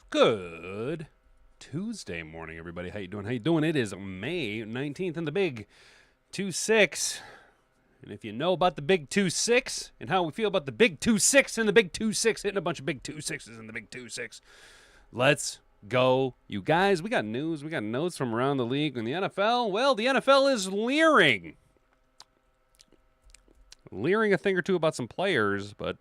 Good Tuesday morning, everybody. How you doing? How you doing? It is May 19th and the big 2-6. And if you know about the big 2-6 and how we feel about the big 2-6 and the big 2-6, hitting a bunch of big 2-6s in the big 2-6, let's go. You guys, we got news. We got notes from around the league and the NFL. Well, the NFL is leering a thing or two about some players, but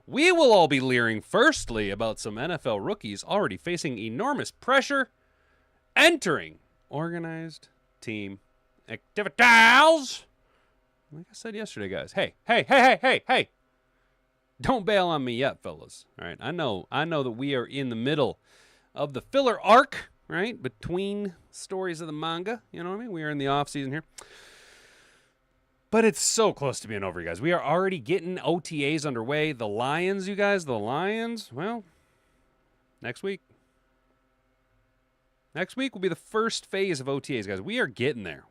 we will all be leering firstly about some NFL rookies already facing enormous pressure entering organized team activities. Like I said yesterday, guys, hey, don't bail on me yet, fellas. All right, I know that we are in the middle of the filler arc, right, between stories of the manga. You know what I mean? We are in the offseason here. But it's so close to being over, you guys. We are already getting OTAs underway. The Lions, you guys, well, next week. Next week will be the first phase of OTAs, guys. We are getting there.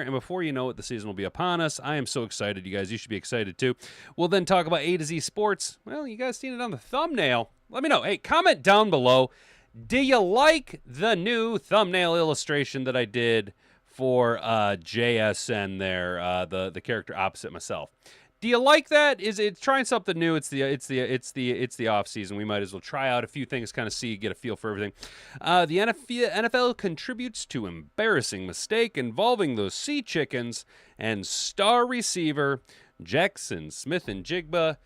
And before you know it, the season will be upon us. I am so excited, you guys. You should be excited, too. We'll then talk about A to Z Sports. Well, you guys seen it on the thumbnail. Let me know. Hey, comment down below. Do you like the new thumbnail illustration that I did for JSN there, the character opposite myself? Do you like that? Is it trying something new? It's the off season. We might as well try out a few things, kind of see, get a feel for everything. The NFL contributes to embarrassing mistake involving those sea chickens and star receiver Jaxon Smith-Njigba.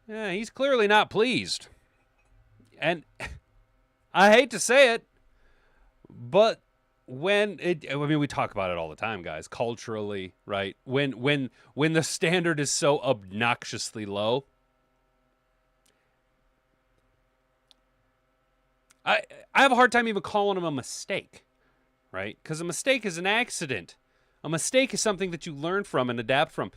He's clearly not pleased, and I hate to say it, but we talk about it all the time, guys, culturally, right? When the standard is so obnoxiously low, I have a hard time even calling them a mistake, right? Because a mistake is an accident. A mistake is something that you learn from and adapt from.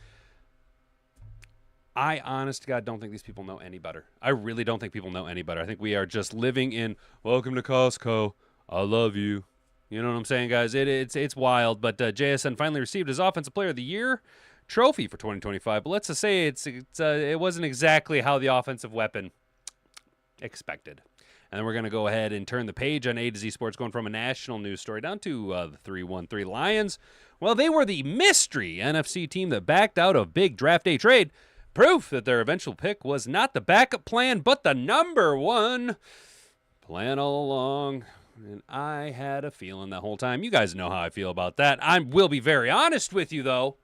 I, honest to God, don't think these people know any better. I really don't think people know any better. I think we are just living in, welcome to Costco, I love you. You know what I'm saying, guys? It's wild, but JSN finally received his Offensive Player of the Year trophy for 2025. But let's just say it wasn't exactly how the offensive weapon expected. And then we're going to go ahead and turn the page on A to Z Sports, going from a national news story down to the 3-1-3 Lions. Well, they were the mystery NFC team that backed out of big draft day trade. Proof that their eventual pick was not the backup plan, but the number one plan all along. And I had a feeling that whole time. You guys know how I feel about that. I will be very honest with you, though.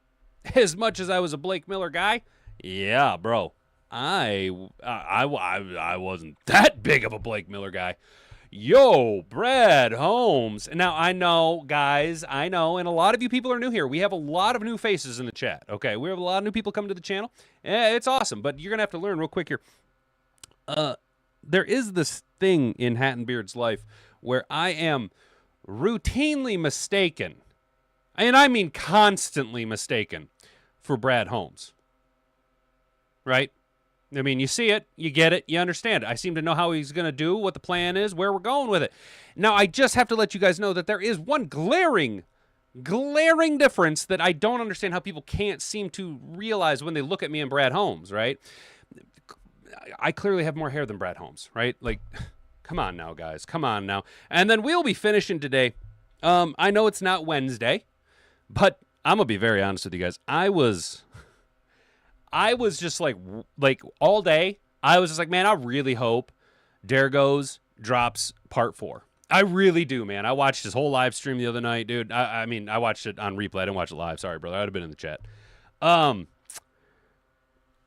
As much as I was a Blake Miller guy, yeah, bro, I wasn't that big of a Blake Miller guy. Yo, Brad Holmes. Now, I know, guys, and a lot of you people are new here. We have a lot of new faces in the chat, okay? We have a lot of new people coming to the channel. It's awesome, but you're going to have to learn real quick here. There is this thing in Hat and Beard's life where I am routinely mistaken, and I mean constantly mistaken, for Brad Holmes. Right? I mean, you see it, you get it, you understand it. I seem to know how he's going to do, what the plan is, where we're going with it. Now, I just have to let you guys know that there is one glaring difference that I don't understand how people can't seem to realize when they look at me and Brad Holmes, right? I clearly have more hair than Brad Holmes, right? Like, come on now, guys. Come on now. And then we'll be finishing today. I know it's not Wednesday, but I'm going to be very honest with you guys. I was just like all day, I was just like, man, I really hope DerGo's drops part 4. I really do, man. I watched his whole live stream the other night, dude. I mean, I watched it on replay. I didn't watch it live. Sorry, brother. I'd have been in the chat.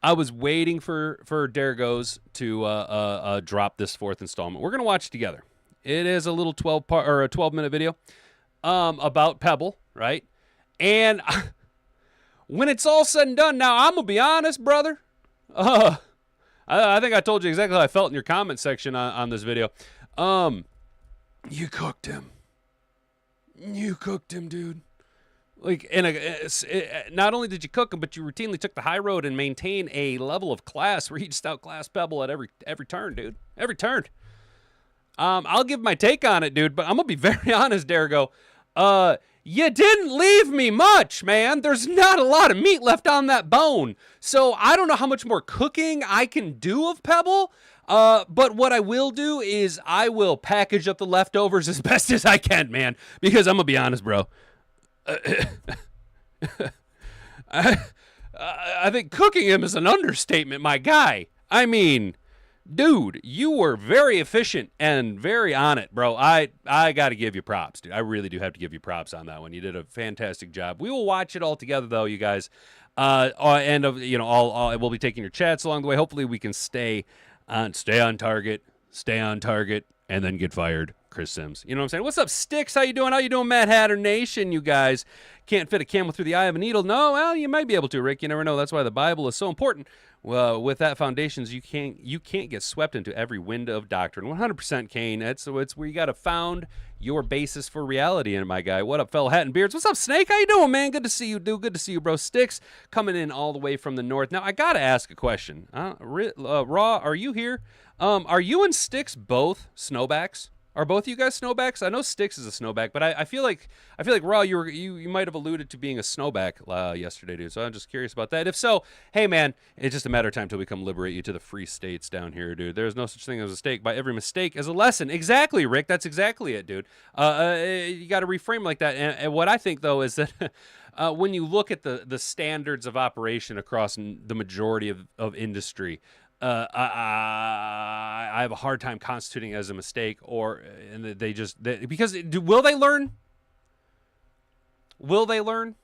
I was waiting for DerGo's to drop this 4th installment. We're gonna watch it together. It is a little 12-minute video about Pebble, right? And when it's all said and done, now I'm gonna be honest, brother. I think I told you exactly how I felt in your comment section on this video. You cooked him. You cooked him, dude. Like, not only did you cook him, but you routinely took the high road and maintain a level of class where you just outclassed Pebble at every turn, dude. Every turn. I'll give my take on it, dude, but I'm going to be very honest, DerGo. You didn't leave me much, man. There's not a lot of meat left on that bone. So I don't know how much more cooking I can do of Pebble. But what I will do is I will package up the leftovers as best as I can, man. Because I'm gonna be honest, bro. I think cooking him is an understatement, my guy. I mean, dude, you were very efficient and very on it, bro. I got to give you props, dude. I really do have to give you props on that one. You did a fantastic job. We will watch it all together, though, you guys. And we'll be taking your chats along the way. Hopefully, we can stay on target, and then get fired. Chris Sims. You know what I'm saying? What's up, Sticks? How you doing? How you doing, Mad Hatter Nation? You guys can't fit a camel through the eye of a needle. No, well, you might be able to, Rick. You never know. That's why the Bible is so important. Well, with that foundations, you can't get swept into every wind of doctrine. 100% Kane. It's where you got to found your basis for reality in, my guy. What up, fellow hat and beards? What's up, Snake? How you doing, man? Good to see you, dude. Good to see you, bro. Sticks coming in all the way from the north. Now, I got to ask a question. Raw, are you here? Are you and Sticks both snowbacks? Are both of you guys snowbacks? I know Sticks is a snowback, but I feel like Raw, you might have alluded to being a snowback yesterday, dude. So I'm just curious about that. If so, hey man, it's just a matter of time till we come liberate you to the free states down here, dude. There's no such thing as a mistake. By every mistake is a lesson. Exactly, Rick. That's exactly it, dude. You got to reframe like that. And what I think though is that when you look at the standards of operation across the majority of industry. I have a hard time constituting it as a mistake, because will they learn? Will they learn?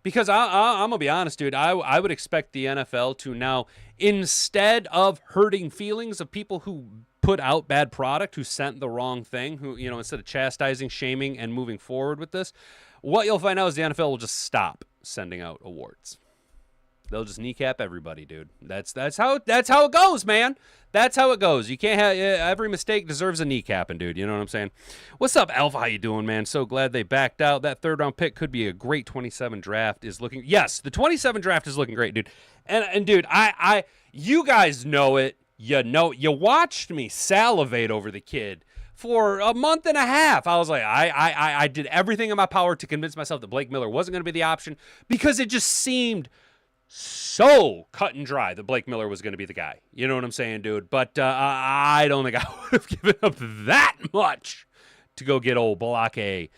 Because I'm gonna be honest, dude. I would expect the NFL to now, instead of hurting feelings of people who put out bad product, who sent the wrong thing, who instead of chastising, shaming, and moving forward with this, what you'll find out is the NFL will just stop sending out awards. They'll just kneecap everybody, dude. That's how it goes, man. That's how it goes. You can't have every mistake deserves a kneecapping, dude. You know what I'm saying? What's up, Alpha? How you doing, man? So glad they backed out. That third round pick could be a great 27 draft. Yes, the 27 draft is looking great, dude. And dude, you guys know it. You watched me salivate over the kid for a month and a half. I was like, I did everything in my power to convince myself that Blake Miller wasn't going to be the option because it just seemed so cut and dry that Blake Miller was going to be the guy. You know what I'm saying, dude? But I don't think I would have given up that much to go get old Block A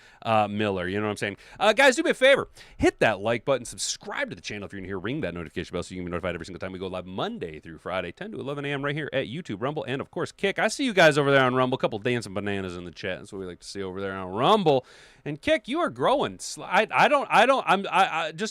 Miller. You know what I'm saying? Guys, do me a favor. Hit that like button. Subscribe to the channel if you're new here. Ring that notification bell so you can be notified every single time we go live Monday through Friday, 10 to 11 a.m. right here at YouTube, Rumble, and, of course, Kick. I see you guys over there on Rumble. A couple dancing bananas in the chat. That's what we like to see over there on Rumble. And, Kick, you are growing. Just so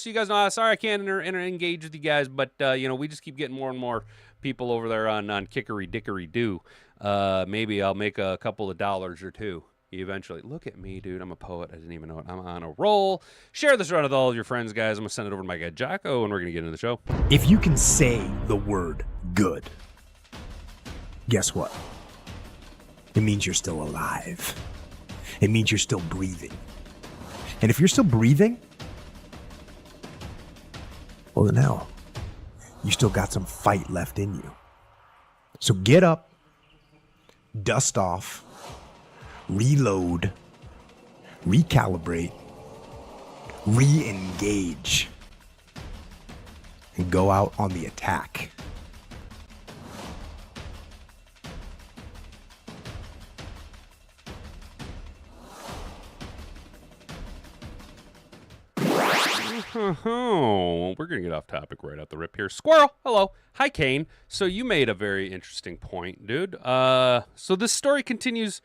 you guys know, sorry I can't engage with you guys, but, we just keep getting more and more people over there on Kickery Dickory Doo. Maybe I'll make a couple of dollars or two. Eventually. Look at me, dude. I'm a poet. I didn't even know it. I'm on a roll. Share this around with all of your friends, guys. I'm going to send it over to my guy, Jocko, and we're going to get into the show. If you can say the word good, guess what? It means you're still alive. It means you're still breathing. And if you're still breathing, well, then hell, you still got some fight left in you. So get up, dust off, reload, recalibrate, re-engage, and go out on the attack. We're going to get off topic right out the rip here. Squirrel, hello. Hi, Kane. So you made a very interesting point, dude. So this story continues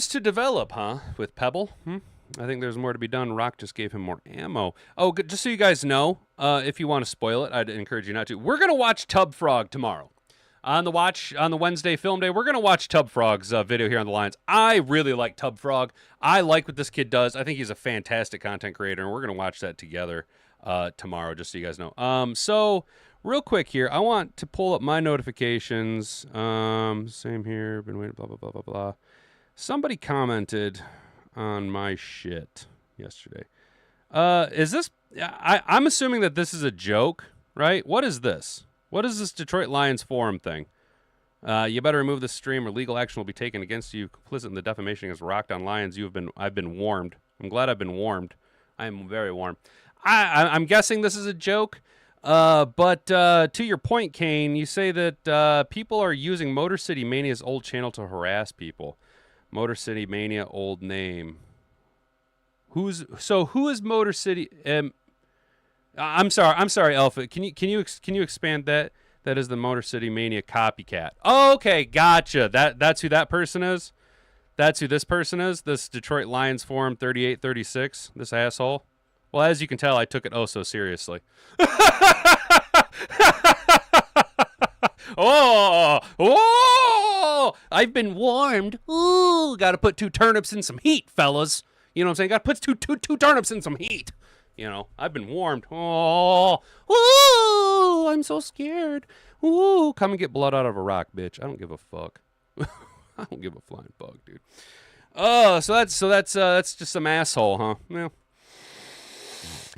to develop, huh, with Pebble? I think there's more to be done. Rock just gave him more ammo. Oh, good. Just so you guys know, if you want to spoil it, I'd encourage you not to. We're going to watch Tub Frog tomorrow. On the Wednesday film day, we're going to watch Tub Frog's video here on the Lions. I really like Tub Frog. I like what this kid does. I think he's a fantastic content creator, and we're going to watch that together tomorrow, just so you guys know. So real quick here, I want to pull up my notifications. Same here. Been waiting, blah, blah, blah, blah, blah. Somebody commented on my shit yesterday. Is this... I'm assuming that this is a joke, right? What is this? What is this Detroit Lions forum thing? You better remove this stream or legal action will be taken against you. Complicit in the defamation against Rocked on Lions. I've been warned. I'm glad I've been warned. I am very warm. I'm guessing this is a joke. But to your point, Kane, you say that people are using Motor City Mania's old channel to harass people. Motor City Mania old name. Who is Motor City? I'm sorry, Alpha. Can you expand that? That is the Motor City Mania copycat. Oh, okay, gotcha. That's who that person is. That's who this person is. This Detroit Lions Forum 3836. This asshole. Well, as you can tell, I took it oh so seriously. Oh! I've been warmed. Ooh, got to put 2 turnips in some heat, fellas. You know what I'm saying? Got to put two turnips in some heat. You know, I've been warmed. Oh, ooh, I'm so scared. Ooh, come and get blood out of a rock, bitch. I don't give a fuck. I don't give a flying fuck, dude. Oh, so that's just some asshole, huh? Yeah.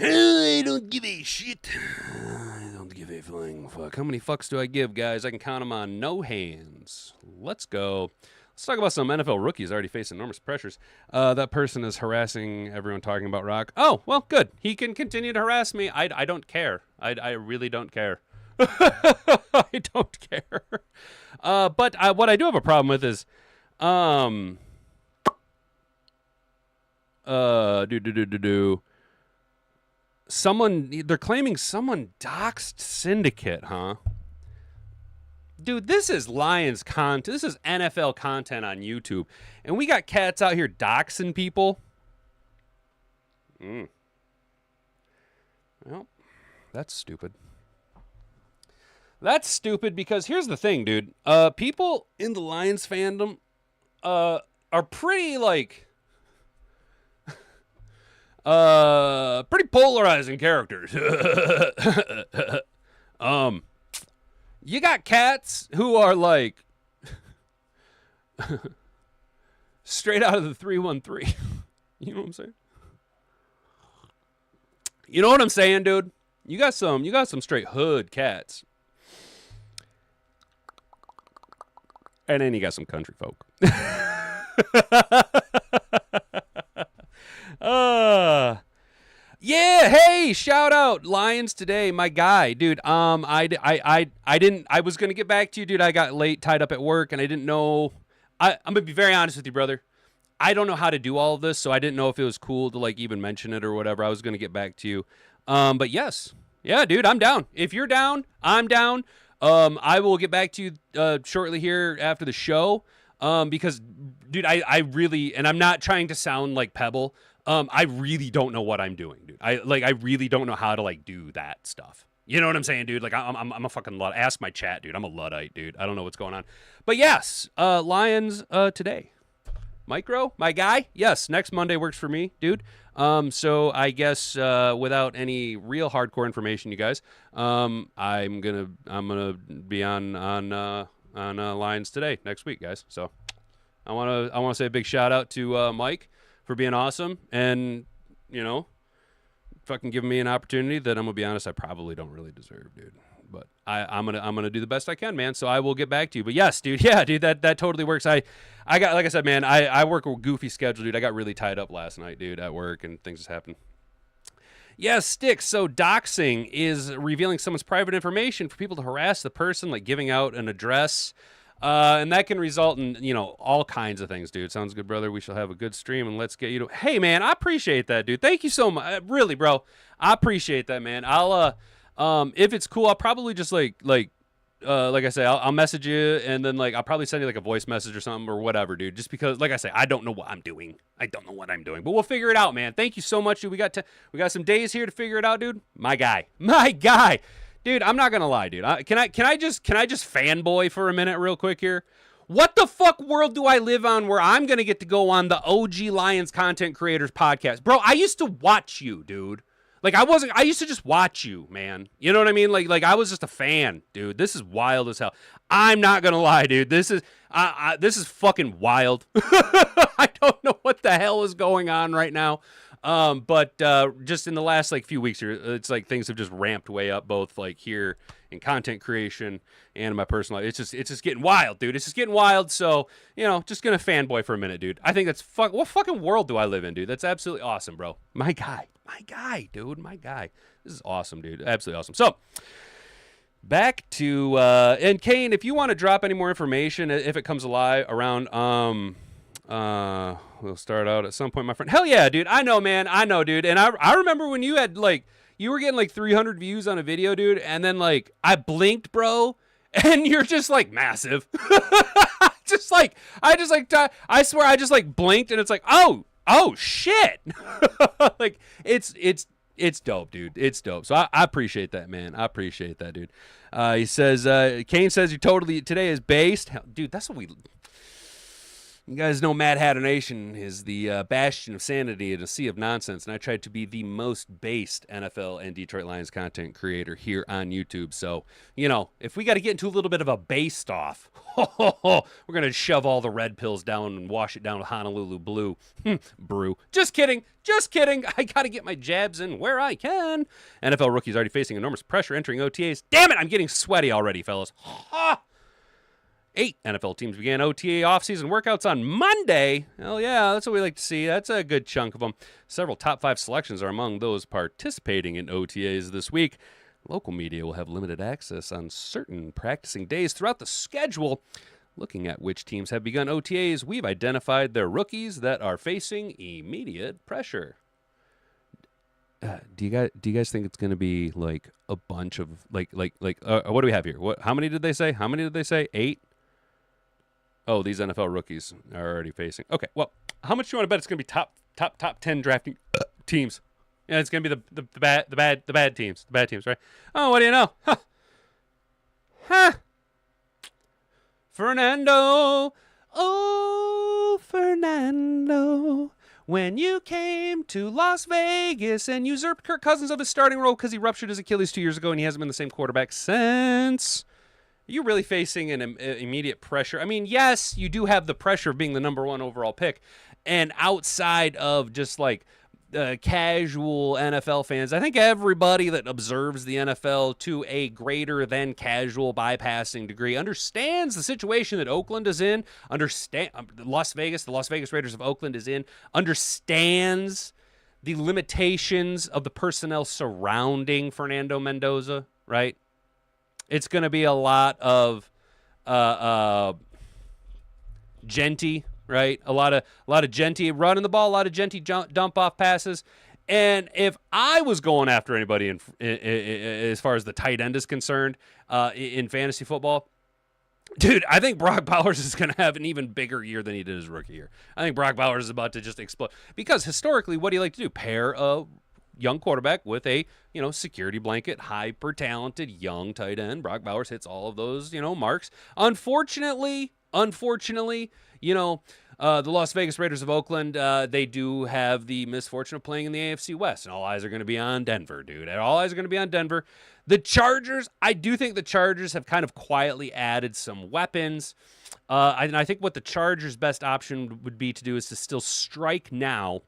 I don't give a shit. I don't give a flying fuck. How many fucks do I give, guys? I can count them on no hands. Let's go. Let's talk about some NFL rookies already facing enormous pressures. That person is harassing everyone talking about Rock. Oh, well, good. He can continue to harass me. I don't care. I really don't care. I don't care. But what I do have a problem with is, they're claiming someone doxed Syndicate, huh? Dude, this is Lions content. This is NFL content on YouTube. And we got cats out here doxing people. Well, that's stupid. That's stupid because here's the thing, dude. People in the Lions fandom are pretty, like, pretty polarizing characters. You got cats who are like straight out of the 313. You know what I'm saying? You know what I'm saying, dude? You got some straight hood cats. And then you got some country folk. Yeah, hey, shout out Lions today, my guy, dude. I was gonna get back to you, dude. I got late, tied up at work, and I didn't know. I'm gonna be very honest with you, brother. I don't know how to do all of this, so I didn't know if it was cool to like even mention it or whatever. I was gonna get back to you, but yes, yeah, dude, I'm down. If you're down, I'm down. I will get back to you shortly here after the show, because, dude, I really, and I'm not trying to sound like Pebble. I really don't know what I'm doing, dude. I really don't know how to like do that stuff. You know what I'm saying, dude? Like I'm a fucking Luddite. Ask my chat, dude. I'm a Luddite, dude. I don't know what's going on. But yes, Lions today. Micro, my guy. Yes, next Monday works for me, dude. So I guess without any real hardcore information, you guys, I'm gonna be on Lions today next week, guys. So I wanna say a big shout out to Mike for being awesome and, you know, fucking giving me an opportunity that I'm gonna be honest, I probably don't really deserve, dude. But I'm gonna do the best I can, man. So I will get back to you. But yes, dude, yeah, dude, that totally works. I got, like I said, man, I work a goofy schedule, dude. I got really tied up last night, dude, at work, and things just happened. Yeah, Sticks. So doxing is revealing someone's private information for people to harass the person, like giving out an address. And that can result in, you know, all kinds of things, dude. Sounds good, brother. We shall have a good stream, and let's get you to... Hey, man, I appreciate that, dude. Thank you so much. Really, bro. I appreciate that, man. I'll, if it's cool, I'll probably just, like I say, I'll message you, and then, like, I'll probably send you, like, a voice message or something or whatever, dude. Just because, like I say, I don't know what I'm doing. But we'll figure it out, man. Thank you so much, dude. We got some days here to figure it out, dude. My guy. Dude, I'm not gonna lie, dude. Can I just fanboy for a minute real quick here? What the fuck world do I live on where I'm gonna get to go on the OG Lions Content Creators podcast? Bro, I used to watch you, dude. Like, I used to just watch you, man. You know what I mean? Like I was just a fan, dude. This is wild as hell. I'm not gonna lie, dude. This is fucking wild. I don't know what the hell is going on right now. But just in the last like few weeks here, it's like things have just ramped way up, both like here in content creation and in my personal life. It's just getting wild, dude. It's just getting wild. So, just gonna fanboy for a minute, dude. I think that's what fucking world do I live in, dude? That's absolutely awesome, bro. My guy, dude. My guy. This is awesome, dude. Absolutely awesome. So, back to and Kane, if you want to drop any more information, if it comes alive around, we'll start out at some point, my friend. Hell yeah, dude. I know, man. I know, dude. And I remember when you had you were getting 300 views on a video, dude, and then I blinked, bro, and you're just massive. I swear I just blinked and it's oh shit. It's dope, dude. It's dope. So I appreciate that, man. I appreciate that, dude. He says, Kane says today is based. Dude, that's what you guys know Mad Hatter Nation is the bastion of sanity in a sea of nonsense, and I tried to be the most based NFL and Detroit Lions content creator here on YouTube. So, if we got to get into a little bit of a based off, we're going to shove all the red pills down and wash it down with Honolulu Blue brew. Just kidding. I got to get my jabs in where I can. NFL rookies already facing enormous pressure entering OTAs. Damn it, I'm getting sweaty already, fellas. 8 NFL teams began OTA offseason workouts on Monday. Hell yeah, that's what we like to see. That's a good chunk of them. Several top 5 selections are among those participating in OTAs this week. Local media will have limited access on certain practicing days throughout the schedule. Looking at which teams have begun OTAs, we've identified their rookies that are facing immediate pressure. Do you guys think it's going to be a bunch of what do we have here? How many did they say? 8? Oh, these NFL rookies are already facing. Okay, well, how much do you want to bet it's going to be top 10 drafting teams? Yeah, it's going to be the bad teams. The bad teams, right? Oh, what do you know? Huh. Fernando. Oh, Fernando. When you came to Las Vegas and usurped Kirk Cousins of his starting role because he ruptured his Achilles 2 years ago and he hasn't been the same quarterback since. Are you really facing an immediate pressure? I mean, yes, you do have the pressure of being the number 1 overall pick. And outside of just casual NFL fans, I think everybody that observes the NFL to a greater than casual bypassing degree understands the situation that Oakland is in, the Las Vegas Raiders of Oakland is in, understands the limitations of the personnel surrounding Fernando Mendoza, right? It's going to be a lot of Genty, right? A lot of Genty running the ball, a lot of Genty dump off passes. And if I was going after anybody as far as the tight end is concerned in fantasy football, dude, I think Brock Bowers is going to have an even bigger year than he did his rookie year. I think Brock Bowers is about to just explode. Because historically, what do you like to do? Pair a young quarterback with a, security blanket, hyper-talented young tight end. Brock Bowers hits all of those, marks. Unfortunately, the Las Vegas Raiders of Oakland, they do have the misfortune of playing in the AFC West, and all eyes are going to be on Denver, dude. All eyes are going to be on Denver. The Chargers, I do think the Chargers have kind of quietly added some weapons. I think what the Chargers' best option would be to do is to still strike now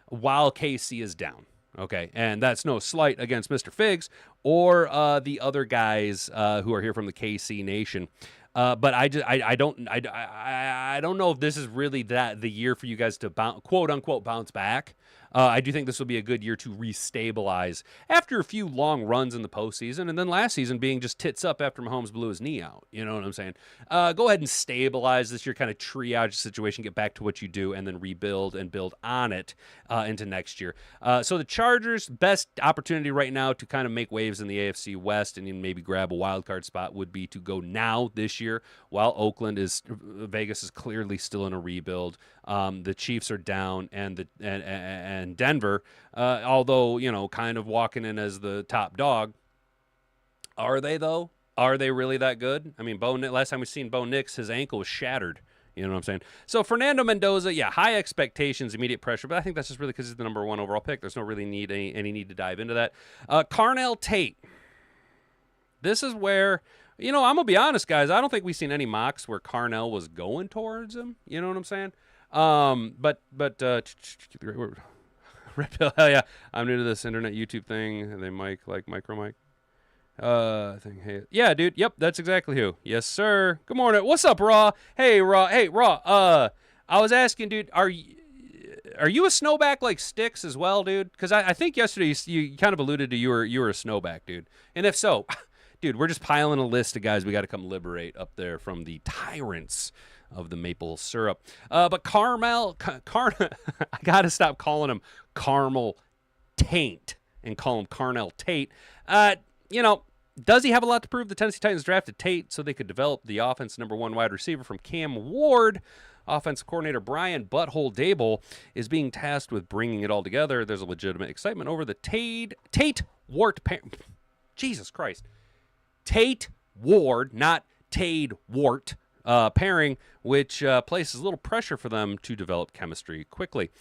while KC is down. Okay, and that's no slight against Mr. Figs or the other guys who are here from the KC Nation. But I don't know if this is really the year for you guys to quote unquote bounce back. I do think this will be a good year to restabilize after a few long runs in the postseason, and then last season being just tits up after Mahomes blew his knee out. You know what I'm saying? Go ahead and stabilize this year, kind of triage the situation, get back to what you do, and then rebuild and build on it into next year. So the Chargers' best opportunity right now to kind of make waves in the AFC West and maybe grab a wild card spot would be to go now this year, while Vegas is clearly still in a rebuild. The Chiefs are down, and Denver, although kind of walking in as the top dog, are they though? Are they really that good? I mean, last time we seen Bo Nix, his ankle was shattered. You know what I'm saying? So Fernando Mendoza, yeah, high expectations, immediate pressure, but I think that's just really because he's the number 1 overall pick. There's no really any need to dive into that. Carnell Tate. This is where, I'm gonna be honest, guys. I don't think we've seen any mocks where Carnell was going towards him. You know what I'm saying? But Red Pill, hell yeah. I'm new to this internet YouTube thing. They like micro mic. I think, hey, yeah, dude. Yep, that's exactly who. Yes, sir. Good morning. What's up, Raw? Hey, Raw. Hey, Raw. I was asking, dude, are you a snowback like Sticks as well, dude? Because I think yesterday you kind of alluded to you were a snowback, dude. And if so, dude, we're just piling a list of guys we got to come liberate up there from the tyrants of the maple syrup. But I got to stop calling him Caramel Taint and call him Carnell Tate. Does he have a lot to prove? The Tennessee Titans drafted Tate so they could develop the offense number 1 wide receiver from Cam Ward. Offensive coordinator Brian Butthole Dable is being tasked with bringing it all together. There's a legitimate excitement over the Tate Ward Jesus Christ. Tate Ward, not Tade Wart pairing, which places a little pressure for them to develop chemistry quickly.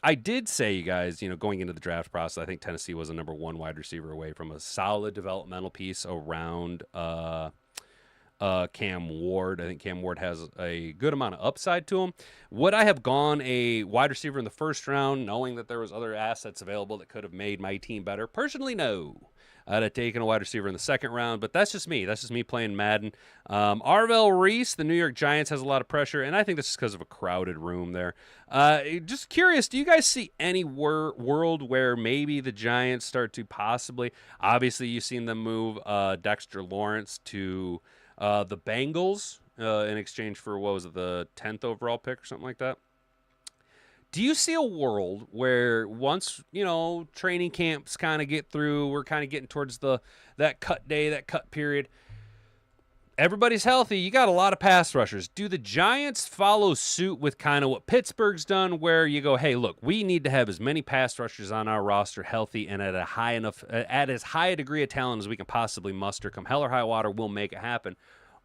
I did say, you guys, going into the draft process, I think Tennessee was a number 1 wide receiver away from a solid developmental piece around Cam Ward. I think Cam Ward has a good amount of upside to him. Would I have gone a wide receiver in the first round, knowing that there was other assets available that could have made my team better? Personally, no. I'd have taken a wide receiver in the second round, but that's just me. That's just me playing Madden. Arvell Reese, the New York Giants, has a lot of pressure, and I think this is because of a crowded room there. Just curious, do you guys see any world where maybe the Giants start to possibly, obviously you've seen them move Dexter Lawrence to the Bengals in exchange for, what was it, the 10th overall pick or something like that? Do you see a world where once, training camps kind of get through, we're kind of getting towards that cut day, that cut period, everybody's healthy, you got a lot of pass rushers. Do the Giants follow suit with kind of what Pittsburgh's done, where you go, hey, look, we need to have as many pass rushers on our roster healthy and at as high a degree of talent as we can possibly muster, come hell or high water, we'll make it happen?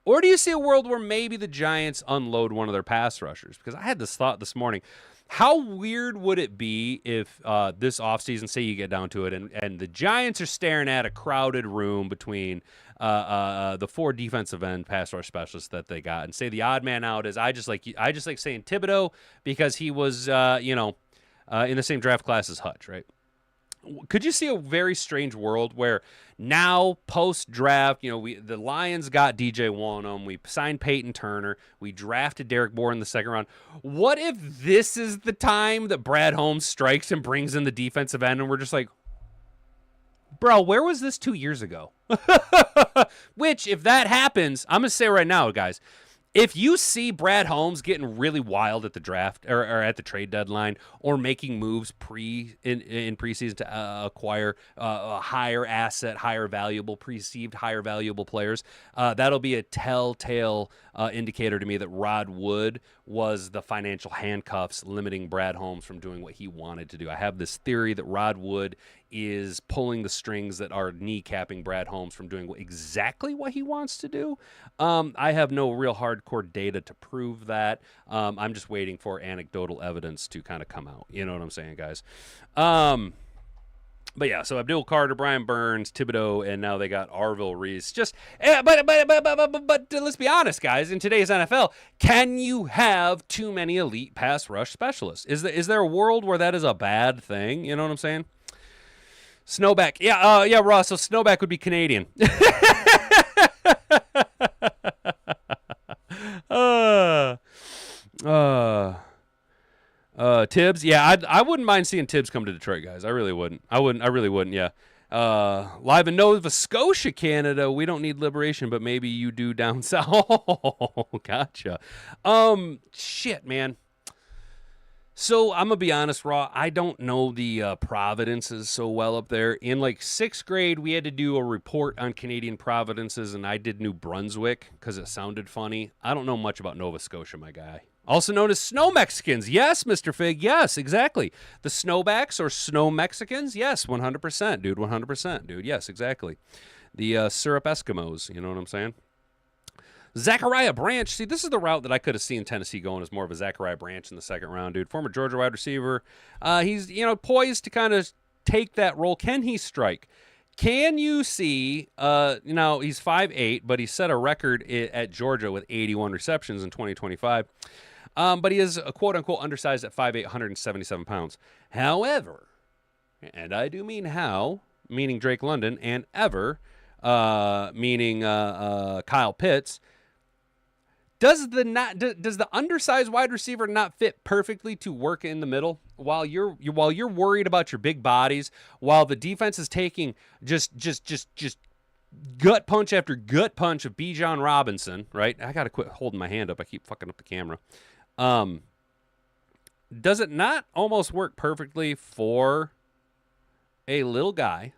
Or do you see a world where maybe the Giants unload one of their pass rushers? Because I had this thought this morning. How weird would it be if this offseason, say you get down to it, and the Giants are staring at a crowded room between the 4 defensive end pass rush specialists that they got, and say the odd man out is, I just like saying Thibodeau because he was in the same draft class as Hutch, right? Could you see a very strange world where now post-draft, the Lions got DJ Wonnum, we signed Peyton Turner, we drafted Derek Moore in the second round. What if this is the time that Brad Holmes strikes and brings in the defensive end, and we're just like, bro, where was this 2 years ago? Which, if that happens, I'm going to say right now, guys, if you see Brad Holmes getting really wild at the draft or at the trade deadline, or making moves in preseason to acquire a higher asset, higher valuable players, that'll be a telltale indicator to me that Rod Wood was the financial handcuffs limiting Brad Holmes from doing what he wanted to do. I have this theory that Rod Wood is pulling the strings that are kneecapping Brad Holmes from doing exactly what he wants to do. I have no real hardcore data to prove that. I'm just waiting for anecdotal evidence to kind of come out. You know what I'm saying, guys? But yeah, so Abdul Carter, Brian Burns, Thibodeau, and now they got Arvell Reese. But let's be honest, guys. In today's NFL, can you have too many elite pass rush specialists? Is there a world where that is a bad thing? You know what I'm saying? Snowback, yeah, Ross. So Snowback would be Canadian. Tibbs, yeah, I wouldn't mind seeing Tibbs come to Detroit, guys. I really wouldn't. I really wouldn't. Yeah. Live in Nova Scotia, Canada. We don't need liberation, but maybe you do down south. Gotcha. Shit, man. So I'm gonna be honest, Raw. I don't know the providences so well up there. In like 6th grade, we had to do a report on Canadian providences, and I did New Brunswick because it sounded funny. I don't know much about Nova Scotia, my guy. Also known as Snow Mexicans. Yes, Mr. Fig. Yes, exactly. The Snowbacks or Snow Mexicans. Yes, 100%, dude. 100%, dude. Yes, exactly. The syrup Eskimos. You know what I'm saying? Zachariah Branch. See, this is the route that I could have seen Tennessee going, as more of a Zachariah Branch in the second round, dude. Former Georgia wide receiver. He's, poised to kind of take that role. Can he strike? Can you see, he's 5'8", but he set a record at Georgia with 81 receptions in 2025. But he is a quote-unquote undersized at 5'8", 177 pounds. However, and I do mean how, meaning Drake London, and ever, meaning Kyle Pitts. Does the undersized wide receiver not fit perfectly to work in the middle while you're worried about your big bodies, while the defense is taking just gut punch after gut punch of Bijan Robinson, right? I got to quit holding my hand up. I keep fucking up the camera. Does it not almost work perfectly for a little guy?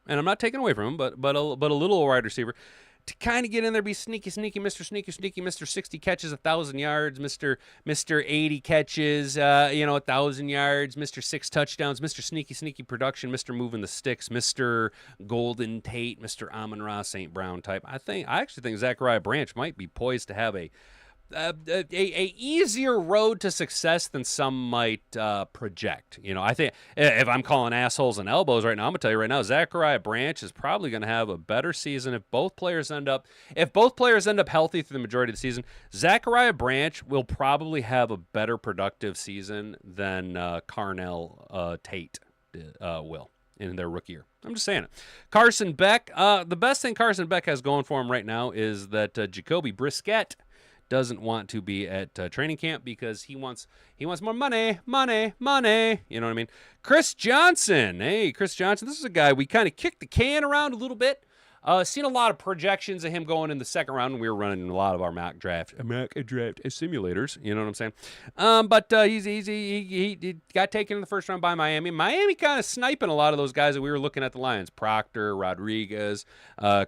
And I'm not taking away from him, but a little wide receiver to kind of get in there, be sneaky, Mr. Sneaky, Mr. 60 catches, 1,000 yards, Mr. 80 catches, 1,000 yards, Mr. 6 touchdowns, Mr. Sneaky production, Mr. moving the sticks, Mr. Golden Tate, Mr. Amon-Ra St. Brown type. I actually think Zachariah Branch might be poised to have a easier road to success than some might project. I think if I'm calling assholes and elbows right now, I'm gonna tell you right now, Zachariah Branch is probably gonna have a better season if both players end up healthy through the majority of the season. Zachariah Branch will probably have a better productive season than Carnell Tate will in their rookie year. I'm just saying it. Carson Beck, the best thing Carson Beck has going for him right now is that Jacoby Brissett doesn't want to be at training camp because he wants more money. You know what I mean? Chris Johnson. Hey, Chris Johnson. This is a guy we kind of kicked the can around a little bit. Seen a lot of projections of him going in the second round. We were running a lot of our mock draft simulators. You know what I'm saying? But he got taken in the first round by Miami. Miami kind of sniping a lot of those guys that we were looking at the Lions. Proctor, Rodriguez,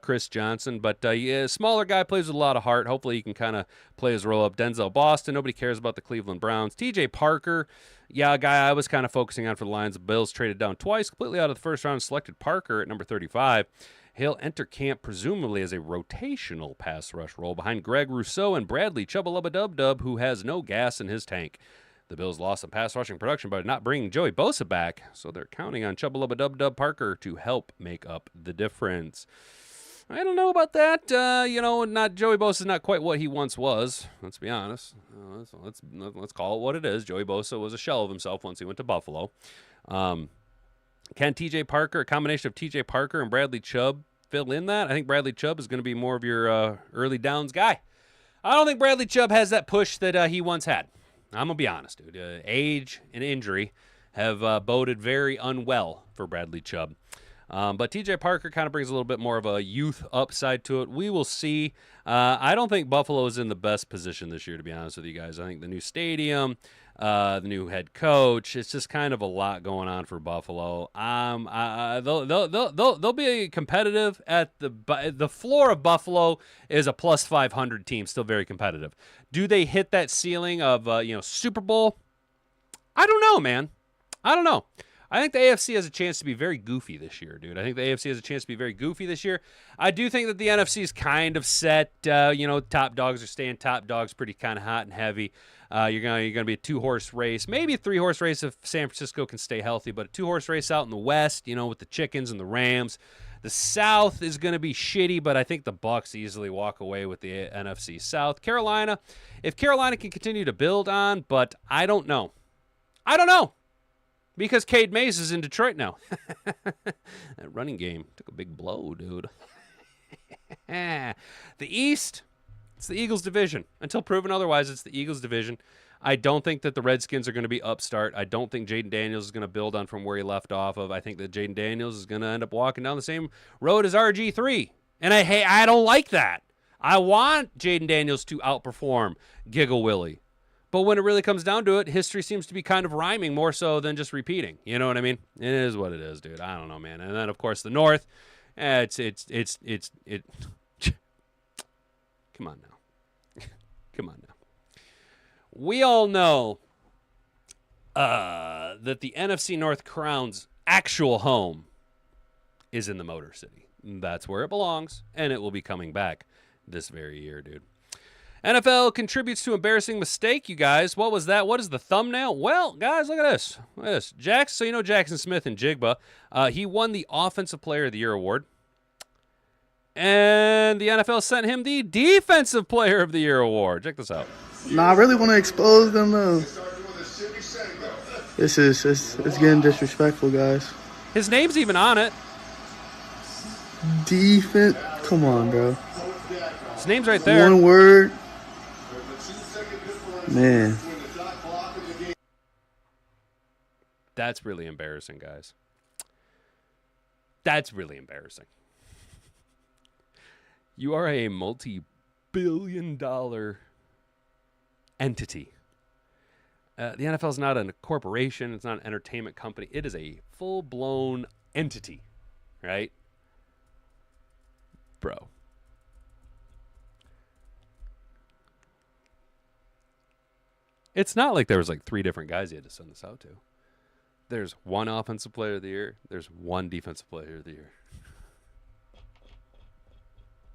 Chris Johnson. But smaller guy, plays with a lot of heart. Hopefully he can kind of play his role up. Denzel Boston. Nobody cares about the Cleveland Browns. TJ Parker. Yeah, a guy I was kind of focusing on for the Lions. The Bills traded down twice, completely out of the first round, selected Parker at number 35. He'll enter camp presumably as a rotational pass rush role behind Greg Rousseau and Bradley Chubba-Lubba-Dub-Dub, who has no gas in his tank. The Bills lost some pass rushing production by not bringing Joey Bosa back, so they're counting on Chubba-Lubba-Dub-Dub Parker to help make up the difference. I don't know about that. Not Joey Bosa is not quite what he once was. Let's be honest. Let's call it what it is. Joey Bosa was a shell of himself once he went to Buffalo. Can T.J. Parker, a combination of T.J. Parker and Bradley Chubb, fill in that? I think Bradley Chubb is going to be more of your early downs guy. I don't think Bradley Chubb has that push that he once had. I'm going to be honest, dude. Age and injury have boded very unwell for Bradley Chubb. But T.J. Parker kind of brings a little bit more of a youth upside to it. We will see. I don't think Buffalo is in the best position this year, to be honest with you guys. I think the new stadium, the new head coach, it's just kind of a lot going on for Buffalo. They'll be competitive at the floor of Buffalo is a plus 500 team, still very competitive. Do they hit that ceiling of Super Bowl? I don't know, man. I don't know. I think the AFC has a chance to be very goofy this year, dude. I think the AFC has a chance to be very goofy this year. I do think that the NFC is kind of set. Top dogs are staying top dogs, pretty kind of hot and heavy. You're gonna be a 2-horse race, maybe a 3-horse race if San Francisco can stay healthy, but a 2-horse race out in the West, with the Chickens and the Rams. The South is going to be shitty, but I think the Bucs easily walk away with the NFC South. Carolina, if Carolina can continue to build on, but I don't know. Because Cade Mays is in Detroit now. That running game took a big blow, dude. The East, it's the Eagles' division. Until proven otherwise, it's the Eagles' division. I don't think that the Redskins are going to be upstart. I don't think Jaden Daniels is going to build on from where he left off of. I think that Jaden Daniels is going to end up walking down the same road as RG3. And I don't like that. I want Jaden Daniels to outperform Giggle Willie. But when it really comes down to it, history seems to be kind of rhyming more so than just repeating. You know what I mean? It is what it is, dude. I don't know, man. And then of course the North, it's come on now. Come on now. We all know that the NFC North Crown's actual home is in the Motor City. That's where it belongs, and it will be coming back this very year, dude. NFL contributes to embarrassing mistake, you guys. What was that? What is the thumbnail? Well, guys, look at this. Look at this. Jaxon Smith-Njigba, he won the Offensive Player of the Year award. And the NFL sent him the Defensive Player of the Year award. Check this out. I really want to expose them, though. It's getting disrespectful, guys. His name's even on it. Defense. Come on, bro. His name's right there. One word. Man. That's really embarrassing, guys. That's really embarrassing. You are a multi-billion-dollar entity. The NFL is not a corporation. It's not an entertainment company. It is a full-blown entity, right? Bro. It's not like there was like 3 different guys you had to send this out to. There's one offensive player of the year. There's one defensive player of the year.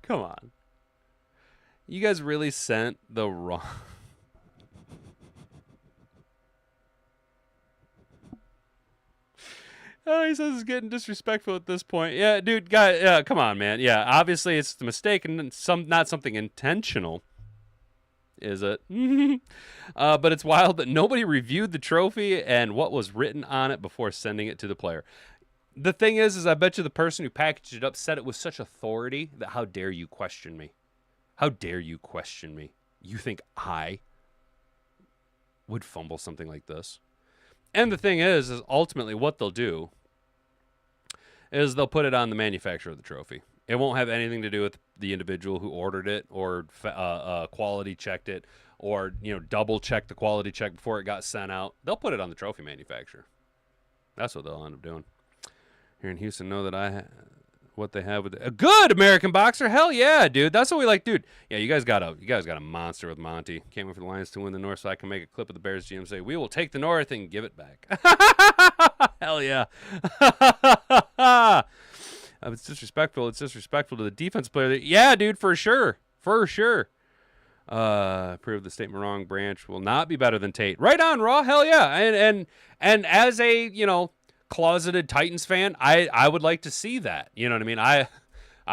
Come on. You guys really sent the wrong... Oh, he says it's getting disrespectful at this point. Yeah, dude, guy, come on, man. Yeah, obviously it's a mistake and not something intentional. Is it? But it's wild that nobody reviewed the trophy and what was written on it before sending it to the player. The thing is I bet you the person who packaged it up said it with such authority that how dare you question me? How dare you question me? You think I would fumble something like this? And the thing is ultimately what they'll do is they'll put it on the manufacturer of the trophy. It won't have anything to do with the individual who ordered it or quality checked it or, double checked the quality check before it got sent out. They'll put it on the trophy manufacturer. That's what they'll end up doing. Here in Houston, know that what they have with a good American boxer. Hell yeah, dude. That's what we like, dude. Yeah, you guys got a monster with Monty. Can't wait for the Lions to win the North so I can make a clip of the Bears GM say, "We will take the North and give it back." Hell yeah. It's disrespectful. It's disrespectful to the defense player. Yeah, dude, for sure. For sure. Prove the statement wrong. Branch will not be better than Tate. Right on, Raw. Hell yeah. And as a, closeted Titans fan, I would like to see that. You know what I mean? I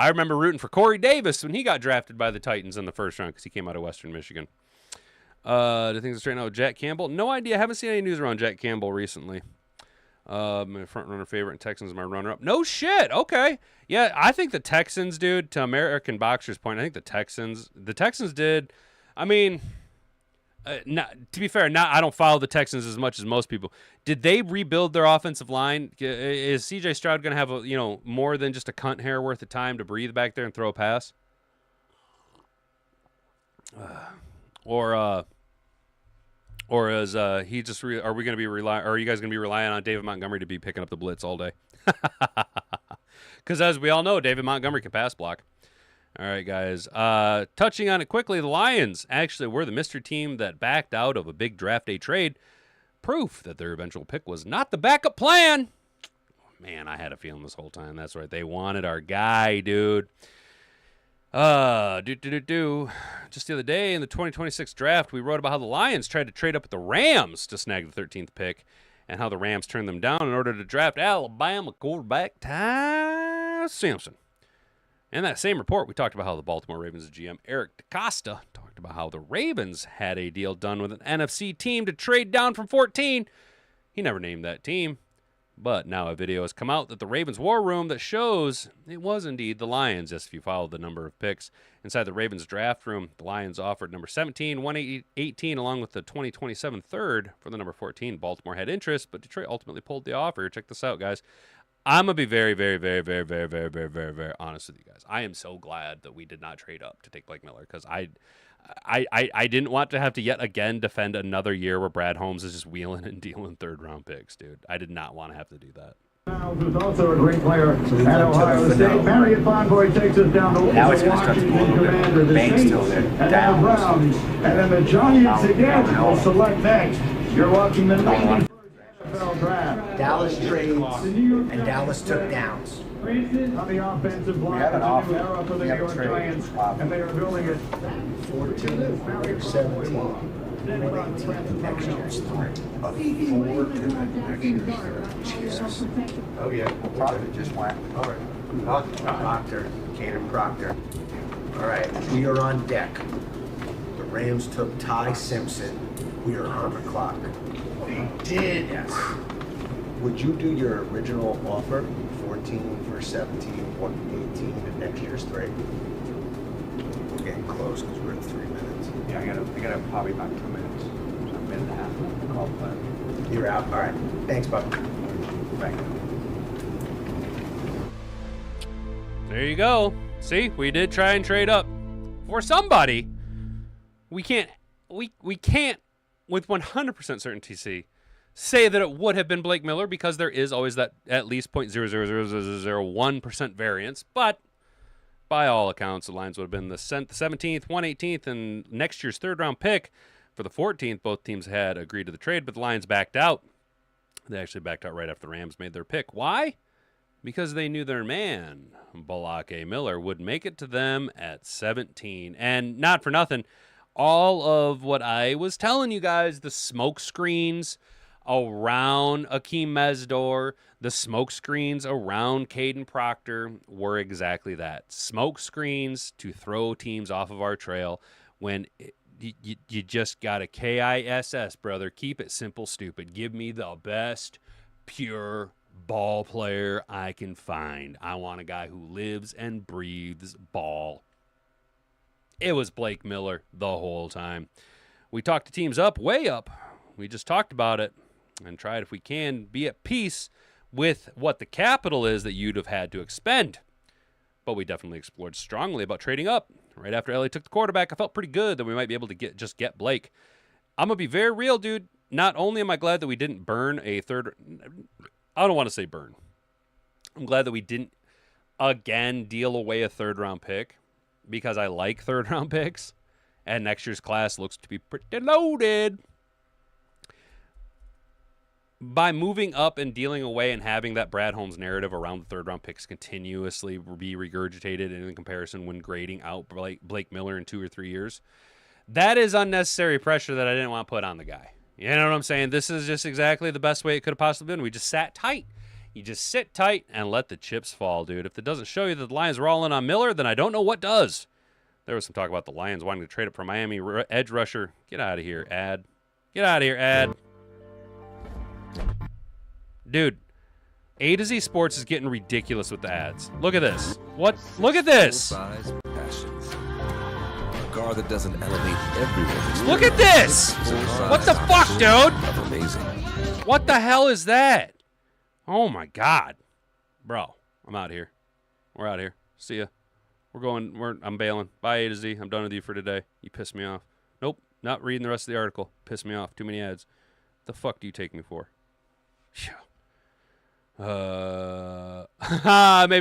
remember rooting for Corey Davis when he got drafted by the Titans in the first round because he came out of Western Michigan. Do things straighten out with Jack Campbell? No idea. I haven't seen any news around Jack Campbell recently. My front runner favorite and Texans my runner up. No shit. Okay. Yeah, I think the Texans, dude, to American Boxer's point, I think the Texans did. I mean, to be fair, I don't follow the Texans as much as most people. Did they rebuild their offensive line? Is CJ Stroud going to have more than just a cunt hair worth of time to breathe back there and throw a pass? Or is he just? Are we going to be are you guys going to be relying on David Montgomery to be picking up the blitz all day? Because as we all know, David Montgomery can pass block. All right, guys. Touching on it quickly, the Lions actually were the mystery team that backed out of a big draft day trade. Proof that their eventual pick was not the backup plan. Man, I had a feeling this whole time. That's right. They wanted our guy, dude. Just the other day in the 2026 draft, we wrote about how the Lions tried to trade up with the Rams to snag the 13th pick and how the Rams turned them down in order to draft Alabama quarterback Ty Simpson. In that same report, we talked about how the Baltimore Ravens GM Eric DeCosta talked about how the Ravens had a deal done with an NFC team to trade down from 14. He never named that team. But now a video has come out that the Ravens war room that shows it was indeed the Lions. Yes, if you followed the number of picks inside the Ravens draft room, the Lions offered number 17, 118, along with the 2027 third for the number 14. Baltimore had interest, but Detroit ultimately pulled the offer. Check this out, guys. I'm going to be very, very, very, very, very, very, very, very, very honest with you guys. I am so glad that we did not trade up to take Blake Miller because I didn't want to have to yet again defend another year where Brad Holmes is just wheeling and dealing third-round picks, dude. I did not want to have to do that. Who's also a great player at Ohio State. Marion Bonboy takes us down to now it's going to start to go a little bit. The bank's still there. And then the Browns. And then the Giants again will select next. You're watching the 91st NFL Draft. Dallas trades, and Dallas took downs. On the offensive line, it's a new era for the New York Giants, and they are building it. 14, 17, 118, next year's start. A 4 to next year's start. Jesus. Oh, yeah. Proctor just went. All right. Proctor, Caden Proctor. All right. We are on deck. The Rams took Ty Simpson. We are on the clock. They did. Yes. Would you do your original offer? 14 for 17, 118, 18 in next year's 3. We're getting close because we're at 3 minutes. Yeah, I gotta probably about 2 minutes. So a minute and a half. Call play. You're out. All right. Thanks, bud. Right. There you go. See, we did try and trade up for somebody. We can't with 100% certainty say that it would have been Blake Miller because there is always that at least 0.00001% variance. But by all accounts, the Lions would have been the 17th, 118th, and next year's third-round pick for the 14th. Both teams had agreed to the trade, but the Lions backed out. They actually backed out right after the Rams made their pick. Why? Because they knew their man, Balake Miller, would make it to them at 17. And not for nothing, all of what I was telling you guys, the smoke screens around Akeem Mesdor, the smoke screens around Caden Proctor were exactly that. Smoke screens to throw teams off of our trail when you just got a KISS, brother. Keep it simple, stupid. Give me the best, pure ball player I can find. I want a guy who lives and breathes ball. It was Blake Miller the whole time. We talked the teams up, way up. We just talked about it and tried, if we can, be at peace with what the capital is that you'd have had to expend. But we definitely explored strongly about trading up. Right after LA took the quarterback, I felt pretty good that we might be able to get Blake. I'm going to be very real, dude. Not only am I glad that we didn't burn a third... I don't want to say burn. I'm glad that we didn't, again, deal away a third-round pick because I like third-round picks, and next year's class looks to be pretty loaded. By moving up and dealing away and having that Brad Holmes narrative around the third-round picks continuously be regurgitated in comparison when grading out Blake Miller in 2 or 3 years, that is unnecessary pressure that I didn't want to put on the guy. You know what I'm saying? This is just exactly the best way it could have possibly been. We just sat tight. You just sit tight and let the chips fall, dude. If it doesn't show you that the Lions are all in on Miller, then I don't know what does. There was some talk about the Lions wanting to trade up for Miami edge rusher. Get out of here, Ad. Get out of here, Ad. Dude, A to Z Sports is getting ridiculous with the ads. Look at this. What? Look at this. Full-size passions. A car that doesn't elevate everyone's Look at this. What the fuck, dude? of amazing. What the hell is that? Oh my God, bro, I'm out here. We're out here. See ya. I'm bailing. Bye, A to Z. I'm done with you for today. You pissed me off. Nope, not reading the rest of the article. Pissed me off. Too many ads. The fuck do you take me for? Maybe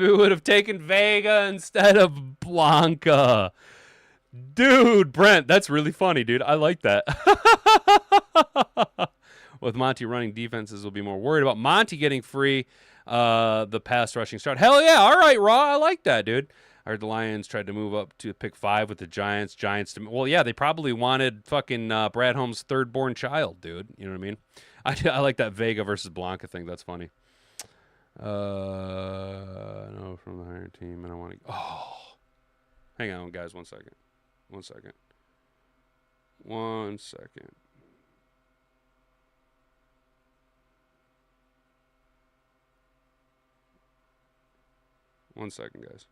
we would have taken Vega instead of Blanca. Dude, Brent, that's really funny, dude. I like that. With Monty running defenses, we'll be more worried about Monty getting free. The pass rushing start. Hell yeah. All right, Raw. I like that, dude. I heard the Lions tried to move up to pick 5 with the Giants. Well, yeah, they probably wanted fucking Brad Holmes' third-born child, dude. You know what I mean? I like that Vega versus Blanca thing. That's funny. No, from the higher team, and I want to... Oh. Hang on, guys. 1 second. 1 second. 1 second. One second, guys.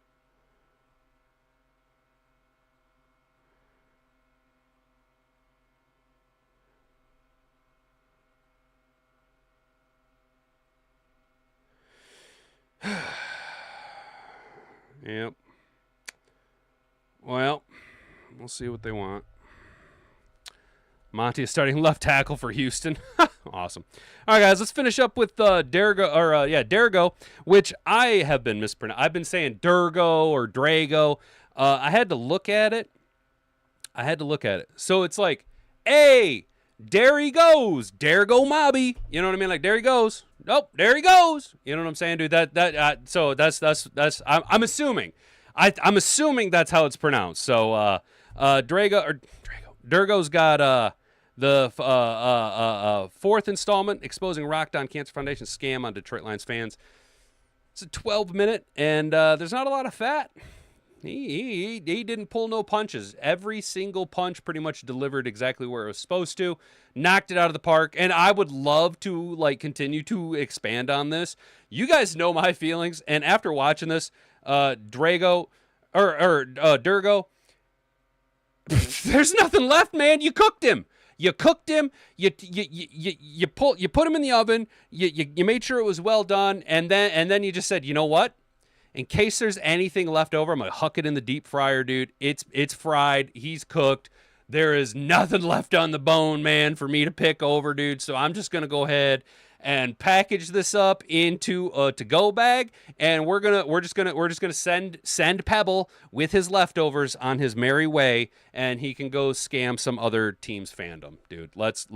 Yep. Well, we'll see what they want. Monty is starting left tackle for Houston. Awesome. All right, guys, let's finish up with DerGo, which I have been mispronouncing. I've been saying Dergo or Drago. I had to look at it. So it's like, hey, there he goes, DerGoMobby. You know what I mean? Like, there he goes. Nope, there he goes. You know what I'm saying, dude? So that's. I'm assuming. I'm assuming that's how it's pronounced. So, DerGo's got the 4th installment exposing Rockdown Cancer Foundation scam on Detroit Lions fans. It's a 12-minute, and there's not a lot of fat. He didn't pull no punches. Every single punch pretty much delivered exactly where it was supposed to. Knocked it out of the park. And I would love to continue to expand on this. You guys know my feelings. And after watching this, Drago, or Dergo. There's nothing left, man. You cooked him. You cooked him. You put him in the oven. You made sure it was well done, and then you just said, you know what? In case there's anything left over, I'm gonna huck it in the deep fryer, dude. It's fried. He's cooked. There is nothing left on the bone, man, for me to pick over, dude. So I'm just gonna go ahead and package this up into a to-go bag, and we're just gonna send Pebble with his leftovers on his merry way, and he can go scam some other team's fandom, dude. Let's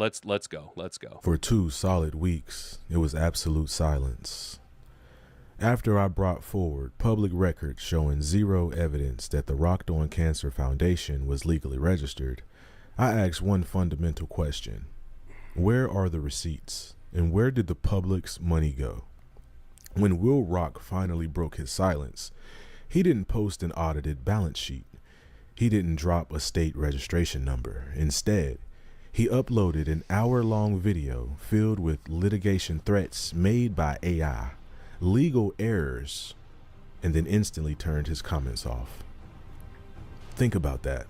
go. For 2 solid weeks, it was absolute silence. After I brought forward public records showing zero evidence that the Rocked On Cancer Foundation was legally registered, I asked one fundamental question: where are the receipts? And where did the public's money go? When Will Rock finally broke his silence, he didn't post an audited balance sheet. He didn't drop a state registration number. Instead, he uploaded an hour-long video filled with litigation threats made by AI, legal errors, and then instantly turned his comments off. Think about that.